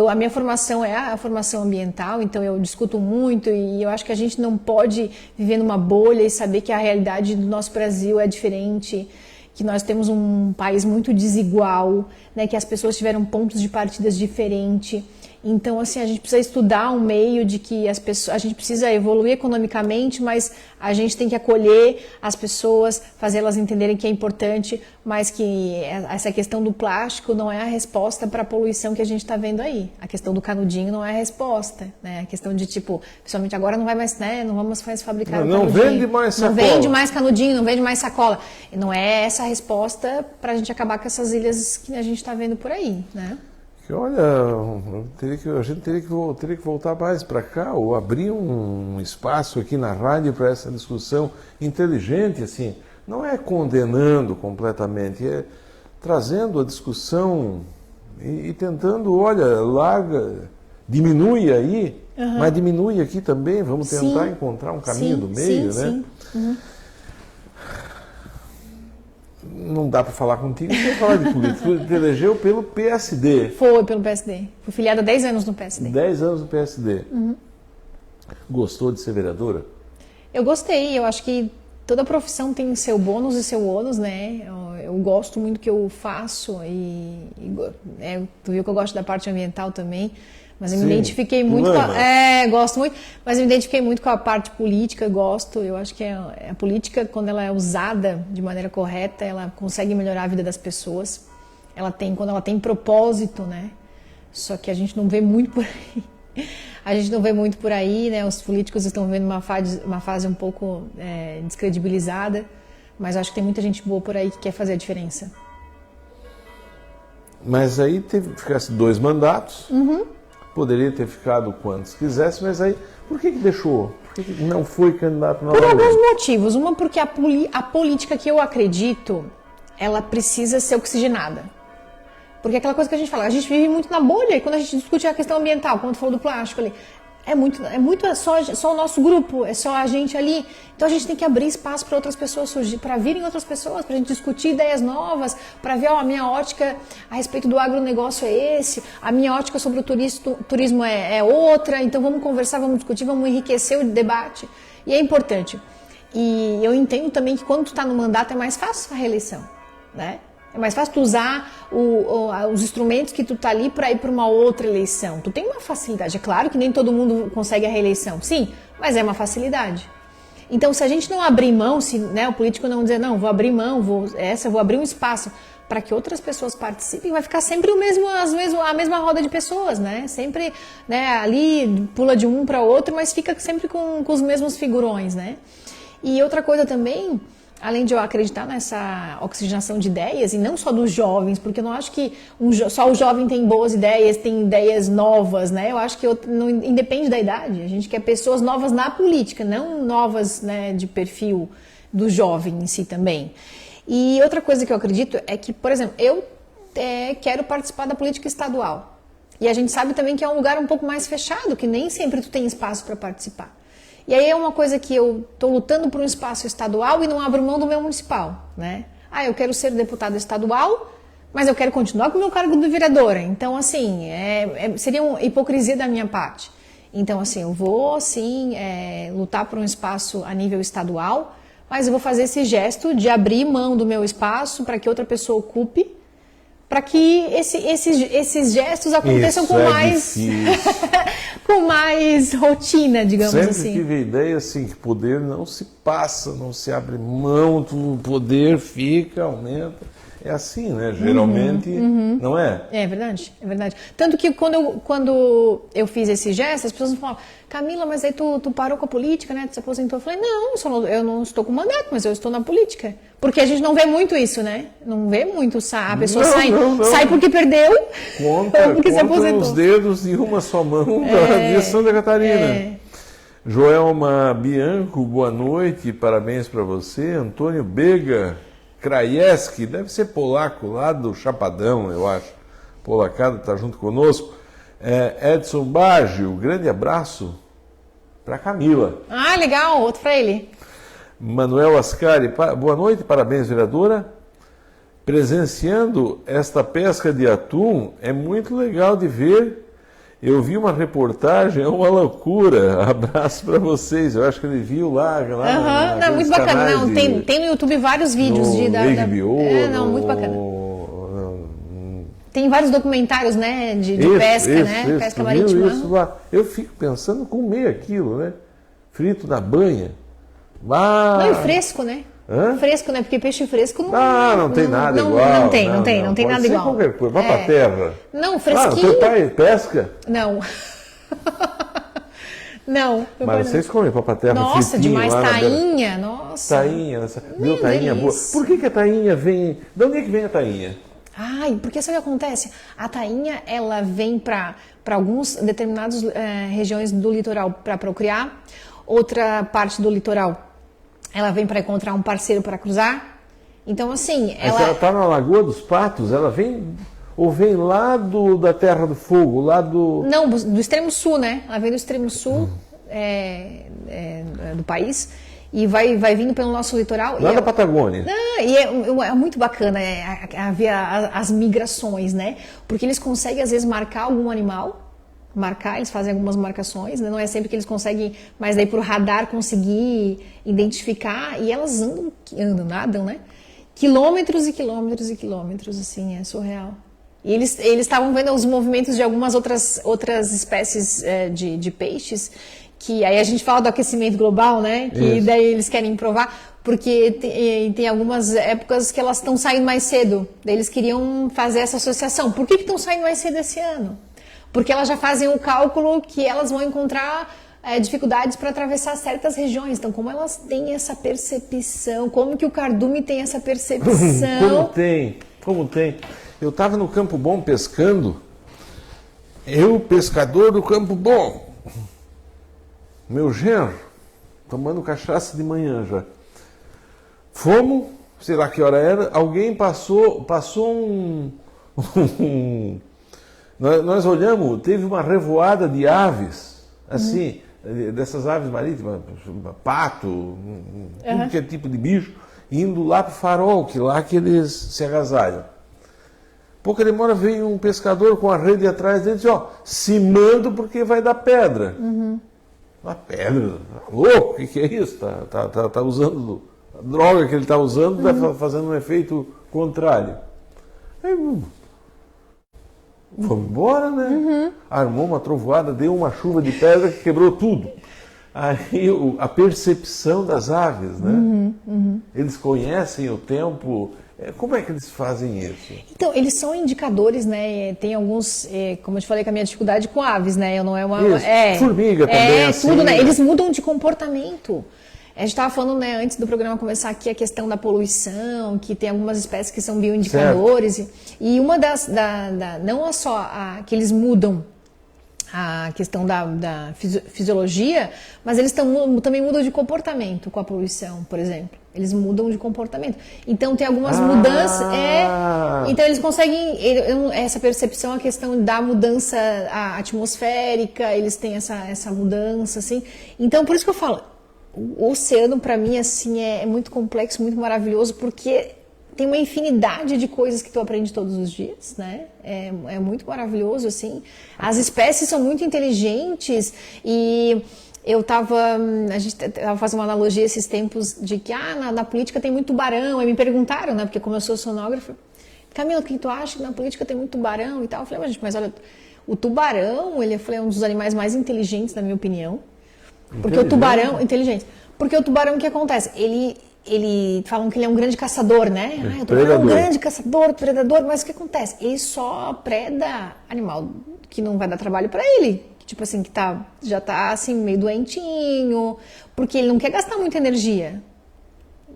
A minha formação é a formação ambiental, então eu discuto muito e eu acho que a gente não pode viver numa bolha e saber que a realidade do nosso Brasil é diferente, que nós temos um país muito desigual, né, que as pessoas tiveram pontos de partidas diferentes. Então, assim, a gente precisa estudar um meio de que as pessoas, a gente precisa evoluir economicamente, mas a gente tem que acolher as pessoas, fazê-las entenderem que é importante, mas que essa questão do plástico não é a resposta para a poluição que a gente está vendo aí. A questão do canudinho não é a resposta, né? A questão de, tipo, principalmente agora não vai mais, né? Não vamos mais fabricar não canudinho. Vende mais sacola. Não vende mais canudinho, não vende mais sacola. E não é essa a resposta para a gente acabar com essas ilhas que a gente está vendo por aí, né? Olha, a gente teria que voltar mais para cá, ou abrir um espaço aqui na rádio para essa discussão inteligente, assim, não é condenando completamente, é trazendo a discussão e tentando, olha, diminui aí, mas diminui aqui também, vamos tentar encontrar um caminho do meio, né? Sim. Uhum. Não dá para falar contigo sem falar de política. Tu te elegeu pelo PSD. Foi pelo PSD. Fui filiada há 10 anos no PSD. 10 anos no PSD. Uhum. Gostou de ser vereadora? Eu gostei, eu acho que toda profissão tem seu bônus e seu ônus, né? Eu gosto muito do que eu faço tu viu que eu gosto da parte ambiental também, mas eu me identifiquei muito gosto muito, mas eu me identifiquei muito com a parte política, eu acho que a política, quando ela é usada de maneira correta, ela consegue melhorar a vida das pessoas, quando ela tem propósito, né? Só que a gente não vê muito por aí. A gente não vê muito por aí, né? Os políticos estão vivendo uma fase um pouco descredibilizada, mas acho que tem muita gente boa por aí que quer fazer a diferença. Mas aí ficasse 2 mandatos, poderia ter ficado quantos quisesse, mas aí por que deixou? Por que não foi candidato novamente? Por alguns motivos. Uma, porque a política que eu acredito, ela precisa ser oxigenada. Porque é aquela coisa que a gente fala, a gente vive muito na bolha, e quando a gente discute a questão ambiental, quando falou do plástico ali, é só o nosso grupo, é só a gente ali. Então a gente tem que abrir espaço para outras pessoas surgir, para virem outras pessoas, para a gente discutir ideias novas, para ver, a minha ótica a respeito do agronegócio é esse, a minha ótica sobre o turismo é outra, então vamos conversar, vamos discutir, vamos enriquecer o debate. E é importante. E eu entendo também que quando tu está no mandato é mais fácil a reeleição, né? É mais fácil tu usar os instrumentos que tu tá ali para ir para uma outra eleição. Tu tem uma facilidade. É claro que nem todo mundo consegue a reeleição, sim, mas é uma facilidade. Então, se a gente não abrir mão, se o político não dizer, não, vou abrir mão, vou abrir um espaço para que outras pessoas participem, vai ficar sempre a mesma roda de pessoas, né? Sempre, né, ali pula de um para outro, mas fica sempre com os mesmos figurões, né? E outra coisa também, além de eu acreditar nessa oxigenação de ideias, e não só dos jovens, porque eu não acho que só o jovem tem boas ideias, tem ideias novas, né? Eu acho que não independe da idade. A gente quer pessoas novas na política, não novas, né, de perfil do jovem em si também. E outra coisa que eu acredito é que, por exemplo, eu quero participar da política estadual. E a gente sabe também que é um lugar um pouco mais fechado, que nem sempre tu tem espaço para participar. E aí é uma coisa que eu estou lutando por um espaço estadual e não abro mão do meu municipal, né? Eu quero ser deputada estadual, mas eu quero continuar com o meu cargo de vereadora. Então, assim, seria uma hipocrisia da minha parte. Então, assim, eu vou, sim, lutar por um espaço a nível estadual, mas eu vou fazer esse gesto de abrir mão do meu espaço para que outra pessoa ocupe, para que esses gestos aconteçam com mais rotina, digamos Sempre assim. Sempre tive a ideia assim, que poder não se passa, não se abre mão, o poder fica, aumenta. É assim, né? Geralmente, não é? É verdade, é verdade. Tanto que quando eu fiz esse gesto, as pessoas falavam, Camila, mas aí tu parou com a política, né? Tu se aposentou. Eu falei, não, eu não estou com mandato, mas eu estou na política. Porque a gente não vê muito isso, né? Não vê muito a pessoa sai porque perdeu, conta porque se aposentou. Os dedos de uma só mão de Santa Catarina. Joelma Bianco, boa noite, parabéns para você. Antônio Bega Krajewski, deve ser polaco, lá do Chapadão, eu acho. Polacado, está junto conosco. Edson Baggio, grande abraço para Camila. Ah, legal, outro para ele. Manuel Ascari, boa noite, parabéns, vereadora. Presenciando esta pesca de atum, é muito legal de ver. Eu vi uma reportagem, é uma loucura. Abraço para vocês. Eu acho que ele viu lá. Não, é muito bacana. Não, tem no YouTube vários vídeos muito bacana. Tem vários documentários, né, de pesca, né? Pesca marítima. Isso lá. Eu fico pensando comer aquilo, né? Frito na banha. Não, e fresco, né? Fresco, né? Porque peixe fresco não tem nada igual. Não tem nada igual. Qualquer coisa. Vá pra terra. Não, fresquinho. Teu pai pesca? Não. Não. Mas vocês comem papaterra fritinho? Nossa, demais. Tainha, nossa. Tainha, viu? Tainha boa. Por que a tainha vem... De onde é que vem a tainha? Porque sabe o que acontece? A tainha, ela vem para alguns determinadas regiões do litoral para procriar. Outra parte do litoral, ela vem para encontrar um parceiro para cruzar. Então, assim... Ela está na Lagoa dos Patos, ela vem... Ou vem lá da Terra do Fogo, lá do... Não, do extremo sul, né? Ela vem do extremo sul do país e vai vindo pelo nosso litoral. Lá da Patagônia. E é muito bacana ver as migrações, né? Porque eles conseguem, às vezes, marcar algum animal marcar, eles fazem algumas marcações, né? Não é sempre que eles conseguem, mas daí por radar conseguir identificar, e elas nadam, né? Quilômetros e quilômetros e quilômetros, assim, é surreal. E eles estavam vendo os movimentos de algumas outras espécies de peixes, que aí a gente fala do aquecimento global, né? Que Isso. daí eles querem provar, porque tem algumas épocas que elas estão saindo mais cedo. Daí eles queriam fazer essa associação. Por que estão saindo mais cedo esse ano? Porque elas já fazem o cálculo que elas vão encontrar dificuldades para atravessar certas regiões. Então, como elas têm essa percepção, como que o cardume tem essa percepção? Como tem. Eu estava no Campo Bom pescando, eu, pescador do Campo Bom, meu genro, tomando cachaça de manhã já. Fomos, sei lá que hora era, alguém passou nós olhamos, teve uma revoada de aves, assim, dessas aves marítimas, pato, tudo que é tipo de bicho, indo lá para o farol, que lá que eles se agasalham. Pouca demora, veio um pescador com a rede atrás dele e disse, ó, cimando porque vai dar pedra. Uma pedra? Tá louco? O que é isso? Tá usando a droga que ele está usando, está fazendo um efeito contrário. Aí, vamos embora, né? Armou uma trovoada, deu uma chuva de pedra que quebrou tudo. Aí a percepção das aves, né? Eles conhecem o tempo. Como é que eles fazem isso? Então, eles são indicadores, né? Tem alguns, como eu te falei, com a minha dificuldade com aves, né? Eu não é uma. Isso. Formiga também. Assim, tudo, né? Eles mudam de comportamento. A gente estava falando, né, antes do programa começar aqui, a questão da poluição, que tem algumas espécies que são bioindicadores. E uma não é só que eles mudam a questão da fisiologia, mas eles também mudam de comportamento com a poluição, por exemplo. Eles mudam de comportamento. Então, tem algumas mudanças. Então, eles conseguem. Essa percepção, a questão da mudança atmosférica, eles têm essa mudança, assim. Então, por isso que eu falo. O oceano, para mim, assim, é muito complexo, muito maravilhoso, porque tem uma infinidade de coisas que tu aprende todos os dias, né? É muito maravilhoso, assim. As espécies são muito inteligentes e a gente estava fazendo uma analogia esses tempos de que na política tem muito tubarão. Aí me perguntaram, né? Porque como eu sou sonógrafa, Camila, o que tu acha que na política tem muito tubarão e tal? Eu falei, mas olha, o tubarão, ele é um dos animais mais inteligentes, na minha opinião. Porque o tubarão, inteligente. Porque o tubarão, o que acontece? Ele falam que ele é um grande caçador, né? O tubarão é um grande caçador, predador, mas o que acontece? Ele só preda animal que não vai dar trabalho para ele. Tipo assim, que já tá assim, meio doentinho, porque ele não quer gastar muita energia.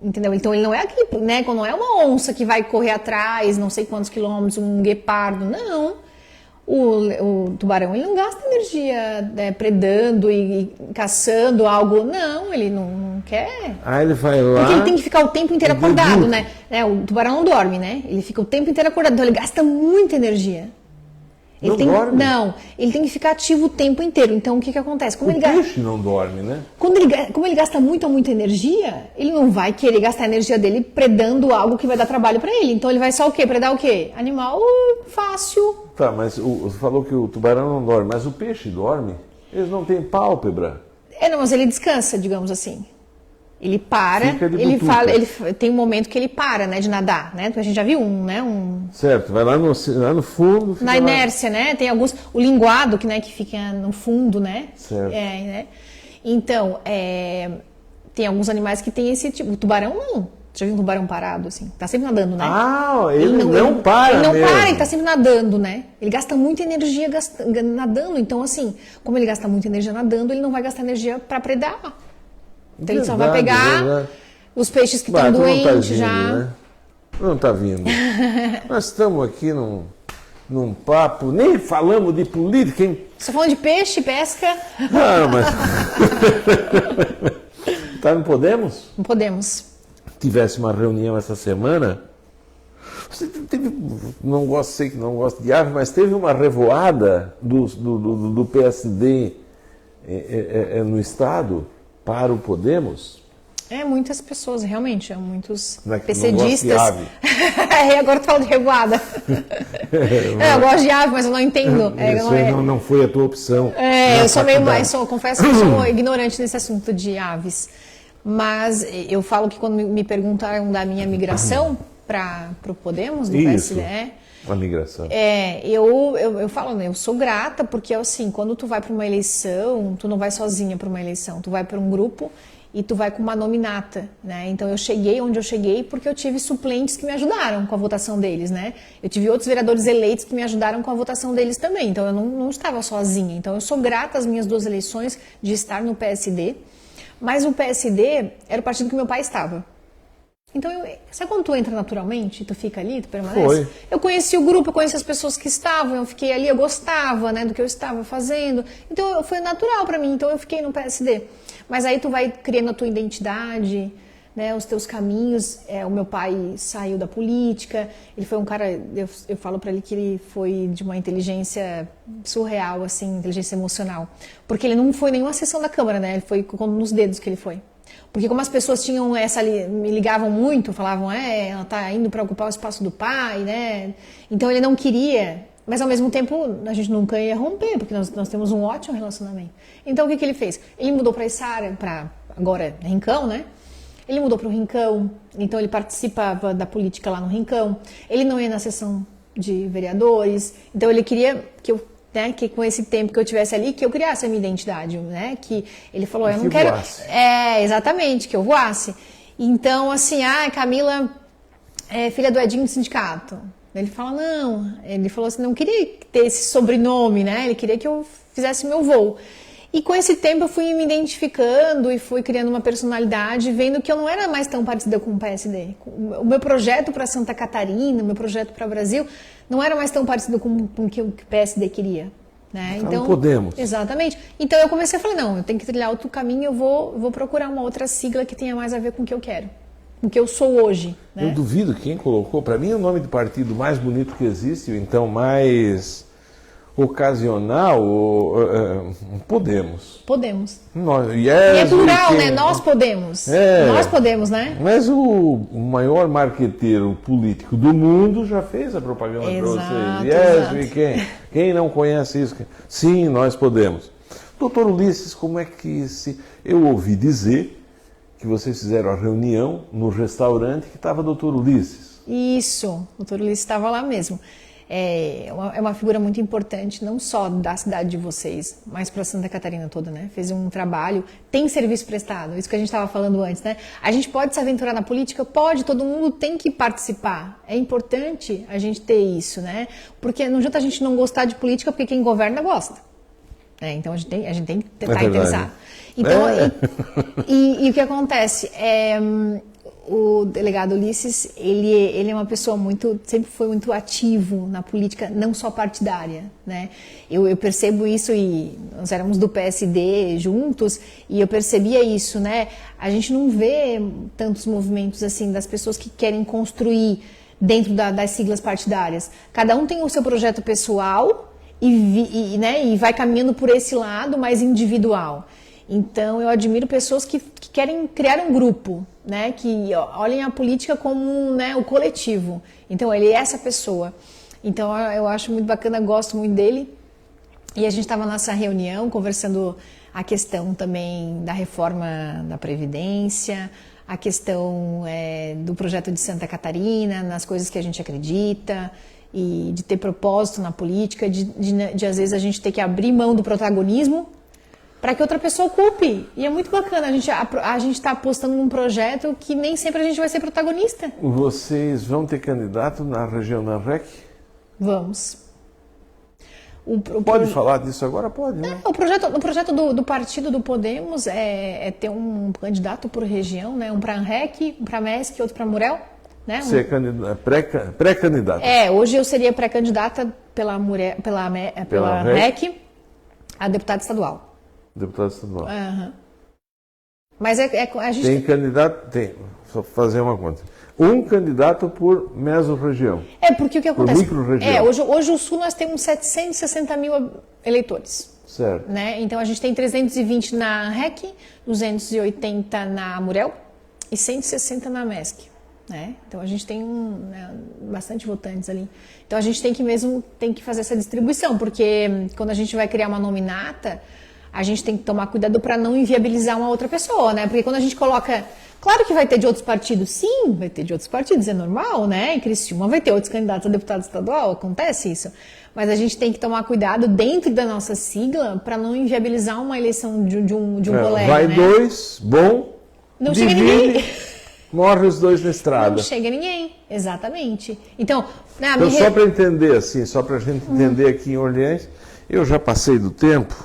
Entendeu? Então ele não é aquele, né? Quando não é uma onça que vai correr atrás, não sei quantos quilômetros, um guepardo, não. O tubarão, ele não gasta energia predando e caçando algo. Não, ele não quer. Ele vai lá. Porque ele tem que ficar o tempo inteiro acordado, né? O tubarão não dorme, né? Ele fica o tempo inteiro acordado, então ele gasta muita energia. Dorme? Não, ele tem que ficar ativo o tempo inteiro. Então, o que acontece? O peixe não dorme, né? Como ele gasta muita energia, ele não vai querer gastar a energia dele predando algo que vai dar trabalho para ele. Então, ele vai só o quê? Predar o quê? Animal fácil. Tá, mas você falou que o tubarão não dorme, mas o peixe dorme? Eles não têm pálpebra. Não, mas ele descansa, digamos assim. Ele para, ele tem um momento que ele para, né, de nadar, né? A gente já viu Certo, vai lá no fundo. Na inércia, né? Tem alguns, o linguado que fica no fundo, né? Certo. Né? Então, tem alguns animais que tem esse tipo. O tubarão não. Você já viu um tubarão parado, assim? Tá sempre nadando, né? Ele não para. Ele não mesmo. para, ele tá sempre nadando, né? Ele gasta muita energia nadando. Então, assim, como ele gasta muita energia nadando, ele não vai gastar energia para predar. Então ele só vai pegar os peixes que estão doentes já. Né? Não está vindo. Nós estamos aqui num papo, nem falamos de política, hein? Só falando de peixe, pesca. Não, mas. Não podemos? Não podemos. Tivesse uma reunião essa semana. Você teve. Sei que não gosta de ave, mas teve uma revoada do PSD no Estado. Para o Podemos? Muitas pessoas, realmente, muitos Não PCdistas. gosta de ave. Agora tu fala de revoada. Eu gosto de ave, mas eu não entendo. Isso não foi a tua opção. Eu sou meio mais, confesso que eu sou ignorante nesse assunto de aves. Mas eu falo que quando me perguntaram da minha migração para o Podemos, do Isso. PSD, A migração. eu falo, né, eu sou grata, porque assim, quando tu vai para uma eleição, tu não vai sozinha para uma eleição, tu vai para um grupo e tu vai com uma nominata, né? Então eu cheguei onde eu cheguei porque eu tive suplentes que me ajudaram com a votação deles, né? Eu tive outros vereadores eleitos que me ajudaram com a votação deles também, então eu não estava sozinha. Então eu sou grata às minhas 2 eleições de estar no PSD, mas o PSD era o partido que meu pai estava. Então, sabe quando tu entra naturalmente, tu fica ali, tu permanece? Foi. Eu conheci o grupo, eu conheci as pessoas que estavam, eu fiquei ali, eu gostava, né, do que eu estava fazendo. Então, foi natural para mim, então eu fiquei no PSD. Mas aí tu vai criando a tua identidade, né, os teus caminhos. O meu pai saiu da política, ele foi um cara, eu falo para ele que ele foi de uma inteligência surreal, assim, inteligência emocional. Porque ele não foi nenhuma sessão da Câmara, né, ele foi nos dedos que ele foi. Porque como as pessoas tinham me ligavam muito, falavam, ela está indo para ocupar o espaço do pai, né? Então ele não queria, mas ao mesmo tempo a gente nunca ia romper, porque nós temos um ótimo relacionamento. Então o que ele fez? Ele mudou para Içara, para agora Rincão, né? Ele mudou para o Rincão, então ele participava da política lá no Rincão. Ele não ia na sessão de vereadores, então ele queria que com esse tempo que eu tivesse ali, que eu criasse a minha identidade, né? Que ele falou, eu não quero... Voasse. Exatamente, que eu voasse. Então, assim, Camila é filha do Edinho do sindicato. Ele fala, não. Ele falou assim, não queria ter esse sobrenome, né? Ele queria que eu fizesse meu voo. E com esse tempo eu fui me identificando e fui criando uma personalidade, vendo que eu não era mais tão parecida com o PSD. O meu projeto para Santa Catarina, o meu projeto para o Brasil, não era mais tão parecido com o que o PSD queria. Né? Então, não podemos. Exatamente. Então eu comecei a falar, não, eu tenho que trilhar outro caminho, eu vou procurar uma outra sigla que tenha mais a ver com o que eu quero. Com o que eu sou hoje. Né? Eu duvido quem colocou, para mim é o nome do partido mais bonito que existe, então mais... ocasional, Podemos. Podemos. E é plural, né? Nós podemos. Nós podemos, né? Mas o maior marqueteiro político do mundo já fez a propaganda para vocês. E quem não conhece isso? Sim, nós podemos. Doutor Ulisses, como é que eu ouvi dizer que vocês fizeram a reunião no restaurante que estava o doutor Ulisses. Isso, o doutor Ulisses estava lá mesmo. É uma figura muito importante, não só da cidade de vocês, mas para Santa Catarina toda, né? Fez um trabalho, tem serviço prestado, isso que a gente estava falando antes, né? A gente pode se aventurar na política? Pode, todo mundo tem que participar. É importante a gente ter isso, né? Porque não adianta a gente não gostar de política, porque quem governa gosta. Então a gente tem que estar interessado. Então, e o que acontece? O delegado Ulisses, ele é uma pessoa sempre foi muito ativo na política, não só partidária, né? Eu percebo isso, e nós éramos do PSD juntos, e eu percebia isso, né? A gente não vê tantos movimentos assim das pessoas que querem construir dentro das siglas partidárias. Cada um tem o seu projeto pessoal e vai caminhando por esse lado mais individual. Então, eu admiro pessoas que querem criar um grupo, né, que olhem a política como, né, o coletivo. Então, ele é essa pessoa. Então, eu acho muito bacana, gosto muito dele. E a gente estava nessa reunião conversando a questão também da reforma da Previdência, a questão do projeto de Santa Catarina, nas coisas que a gente acredita, e de ter propósito na política, de às vezes a gente ter que abrir mão do protagonismo para que outra pessoa ocupe. E é muito bacana, a gente está apostando num projeto que nem sempre a gente vai ser protagonista. Vocês vão ter candidato na região da REC? Vamos. Pode falar disso agora? Pode, né? O projeto do partido do Podemos é ter um candidato por região, né? Um para a REC, um para a MESC e outro para a Murel. Né? Você é pré-candidata? Hoje eu seria pré-candidata pela REC a deputada estadual. Deputado estadual. Uhum. Mas a gente tem candidato, só fazer uma conta. Um candidato por mesorregião. Porque o que acontece? Por micro-região. Hoje o Sul nós temos 760 mil eleitores. Certo. Né? Então a gente tem 320 na REC, 280 na Murel, e 160 na MESC. Né? Então a gente tem bastante votantes ali. Então a gente tem que fazer essa distribuição, porque quando a gente vai criar uma nominata, a gente tem que tomar cuidado para não inviabilizar uma outra pessoa, né? Porque quando a gente coloca, claro que vai ter de outros partidos, sim, vai ter de outros partidos, é normal, né? Em Criciúma vai ter outros candidatos a deputado estadual, acontece isso. Mas a gente tem que tomar cuidado dentro da nossa sigla para não inviabilizar uma eleição de um colega. Vai, né? 2, bom. Não chega ninguém. Morre os dois na estrada. Não chega ninguém, exatamente. Então, só para entender, assim, só para a gente entender aqui em Orleans, eu já passei do tempo.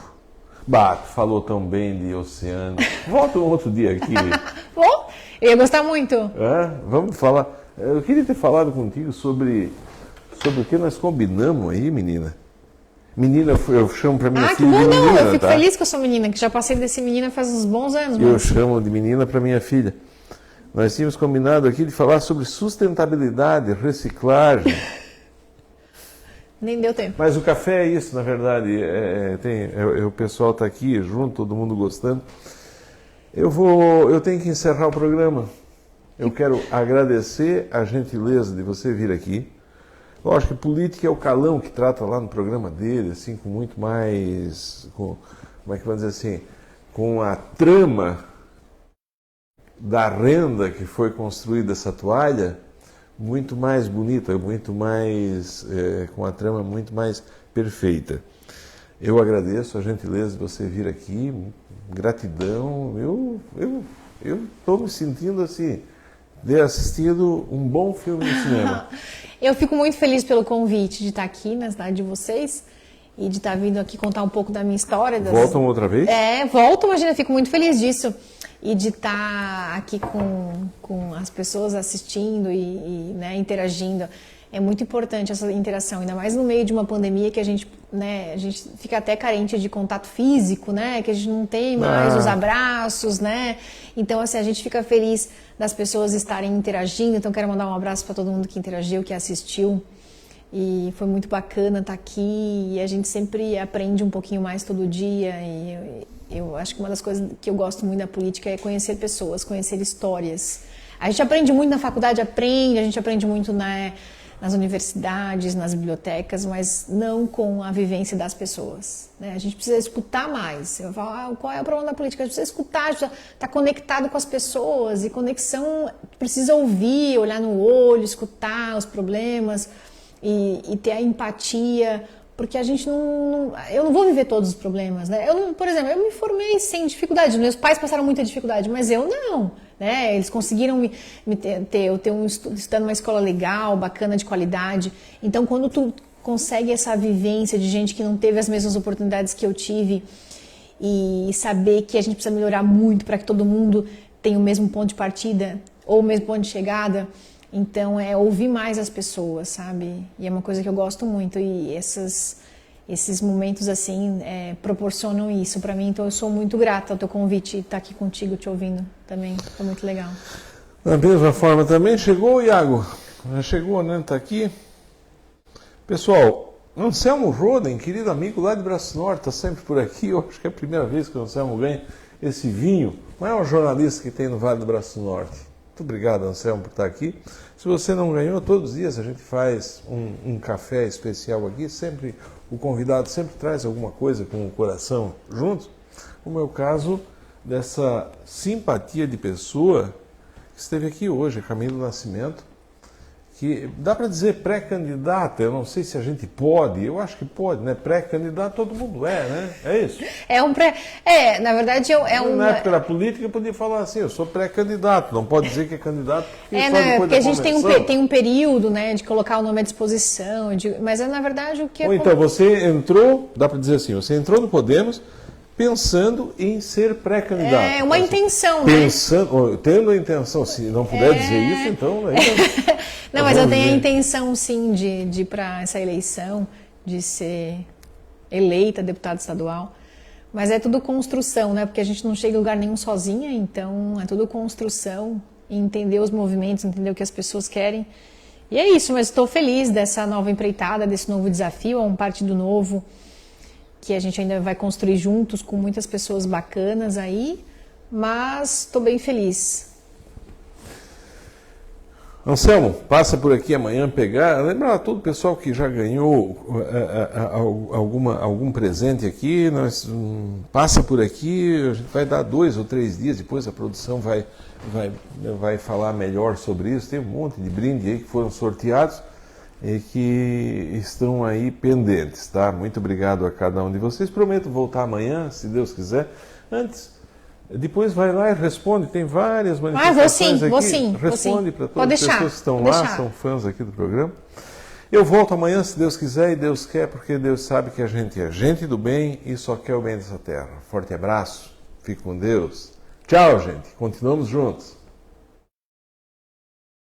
Falou tão bem de oceano. Volta um outro dia aqui. Bom, eu ia gostar muito. Vamos falar. Eu queria ter falado contigo sobre o que nós combinamos aí, menina. Menina, eu chamo para minha filha. Que bom, de menina, não. Eu fico tá? feliz que eu sou menina, que já passei desse menina faz uns bons anos. Eu chamo de menina para minha filha. Nós tínhamos combinado aqui de falar sobre sustentabilidade, reciclagem. Nem deu tempo. Mas o café é isso, na verdade. O pessoal está aqui junto, todo mundo gostando. Eu tenho que encerrar o programa. Eu quero agradecer a gentileza de você vir aqui. Lógico que política é o Calão que trata lá no programa dele, assim, com muito mais... como é que vamos dizer assim? Com a trama da renda que foi construída essa toalha, muito mais bonita, muito mais com a trama muito mais perfeita. Eu agradeço a gentileza de você vir aqui, gratidão. Eu estou me sentindo assim, de assistido um bom filme no cinema. Eu fico muito feliz pelo convite de estar aqui na cidade de vocês e de estar vindo aqui contar um pouco da minha história. Voltam outra vez? Voltam, imagina, fico muito feliz disso. E de estar aqui com as pessoas assistindo e né, interagindo. É muito importante essa interação, ainda mais no meio de uma pandemia que a gente fica até carente de contato físico, né? Que a gente não tem mais os abraços, né? Então, assim, a gente fica feliz das pessoas estarem interagindo. Então, quero mandar um abraço para todo mundo que interagiu, que assistiu. E foi muito bacana estar aqui. E a gente sempre aprende um pouquinho mais todo dia. E eu acho que uma das coisas que eu gosto muito da política é conhecer pessoas, conhecer histórias. A gente aprende muito na faculdade, a gente aprende muito nas universidades, nas bibliotecas, mas não com a vivência das pessoas. Né? A gente precisa escutar mais. Eu falo, qual é o problema da política? A gente precisa escutar, a gente precisa estar conectado com as pessoas. E conexão precisa ouvir, olhar no olho, escutar os problemas e ter a empatia. Porque a gente eu não vou viver todos os problemas, né? Por exemplo, eu me formei sem dificuldade. Meus pais passaram muita dificuldade, mas eu não, né? Eles conseguiram eu ter estudando numa escola legal, bacana, de qualidade. Então, quando tu consegue essa vivência de gente que não teve as mesmas oportunidades que eu tive e saber que a gente precisa melhorar muito para que todo mundo tenha o mesmo ponto de partida ou o mesmo ponto de chegada. Então, é ouvir mais as pessoas, sabe? E é uma coisa que eu gosto muito. E esses momentos, assim, proporcionam isso para mim. Então, eu sou muito grata ao teu convite e estar aqui contigo, te ouvindo também. Foi muito legal. Da mesma forma também, chegou, Iago? Já chegou, né? Está aqui. Pessoal, Anselmo Roden, querido amigo lá de Braço Norte, está sempre por aqui. Eu acho que é a primeira vez que o Anselmo ganha esse vinho. O maior jornalista que tem no Vale do Braço Norte. Muito obrigado, Anselmo, por estar aqui. Se você não ganhou, todos os dias a gente faz um café especial aqui. Sempre o convidado sempre traz alguma coisa com o coração junto. Como é o caso dessa simpatia de pessoa que esteve aqui hoje, Camilo Nascimento, que dá para dizer pré-candidata. Eu não sei se a gente pode, eu acho que pode, né? Pré-candidato todo mundo né? É isso? Na verdade, Na época da política, eu podia falar assim, eu sou pré-candidato, não pode dizer que é candidato, porque a gente tem um período, né, de colocar o nome à disposição, mas na verdade o que Ou então, você entrou, dá para dizer assim, você entrou no Podemos pensando em ser pré-candidato. É uma intenção, né? Tendo a intenção, se não puder dizer isso, então... Não, mas eu tenho a intenção, sim, de ir para essa eleição, de ser eleita deputada estadual. Mas é tudo construção, né? Porque a gente não chega em lugar nenhum sozinha, então é tudo construção, entender os movimentos, entender o que as pessoas querem. E é isso, mas estou feliz dessa nova empreitada, desse novo desafio, é um partido novo que a gente ainda vai construir juntos com muitas pessoas bacanas aí, mas estou bem feliz. Anselmo, passa por aqui amanhã pegar. Lembrar a todo o pessoal que já ganhou algum presente aqui, passa por aqui, a gente vai dar 2 ou 3 dias, depois a produção vai falar melhor sobre isso. Tem um monte de brinde aí que foram sorteados e que estão aí pendentes, tá? Muito obrigado a cada um de vocês. Prometo voltar amanhã, se Deus quiser. Depois vai lá e responde, tem várias manifestações aqui. Vou sim. Responde para todas as pessoas que estão lá, são fãs aqui do programa. Eu volto amanhã, se Deus quiser, e Deus quer, porque Deus sabe que a gente é gente do bem e só quer o bem dessa terra. Forte abraço, fique com Deus. Tchau, gente, continuamos juntos.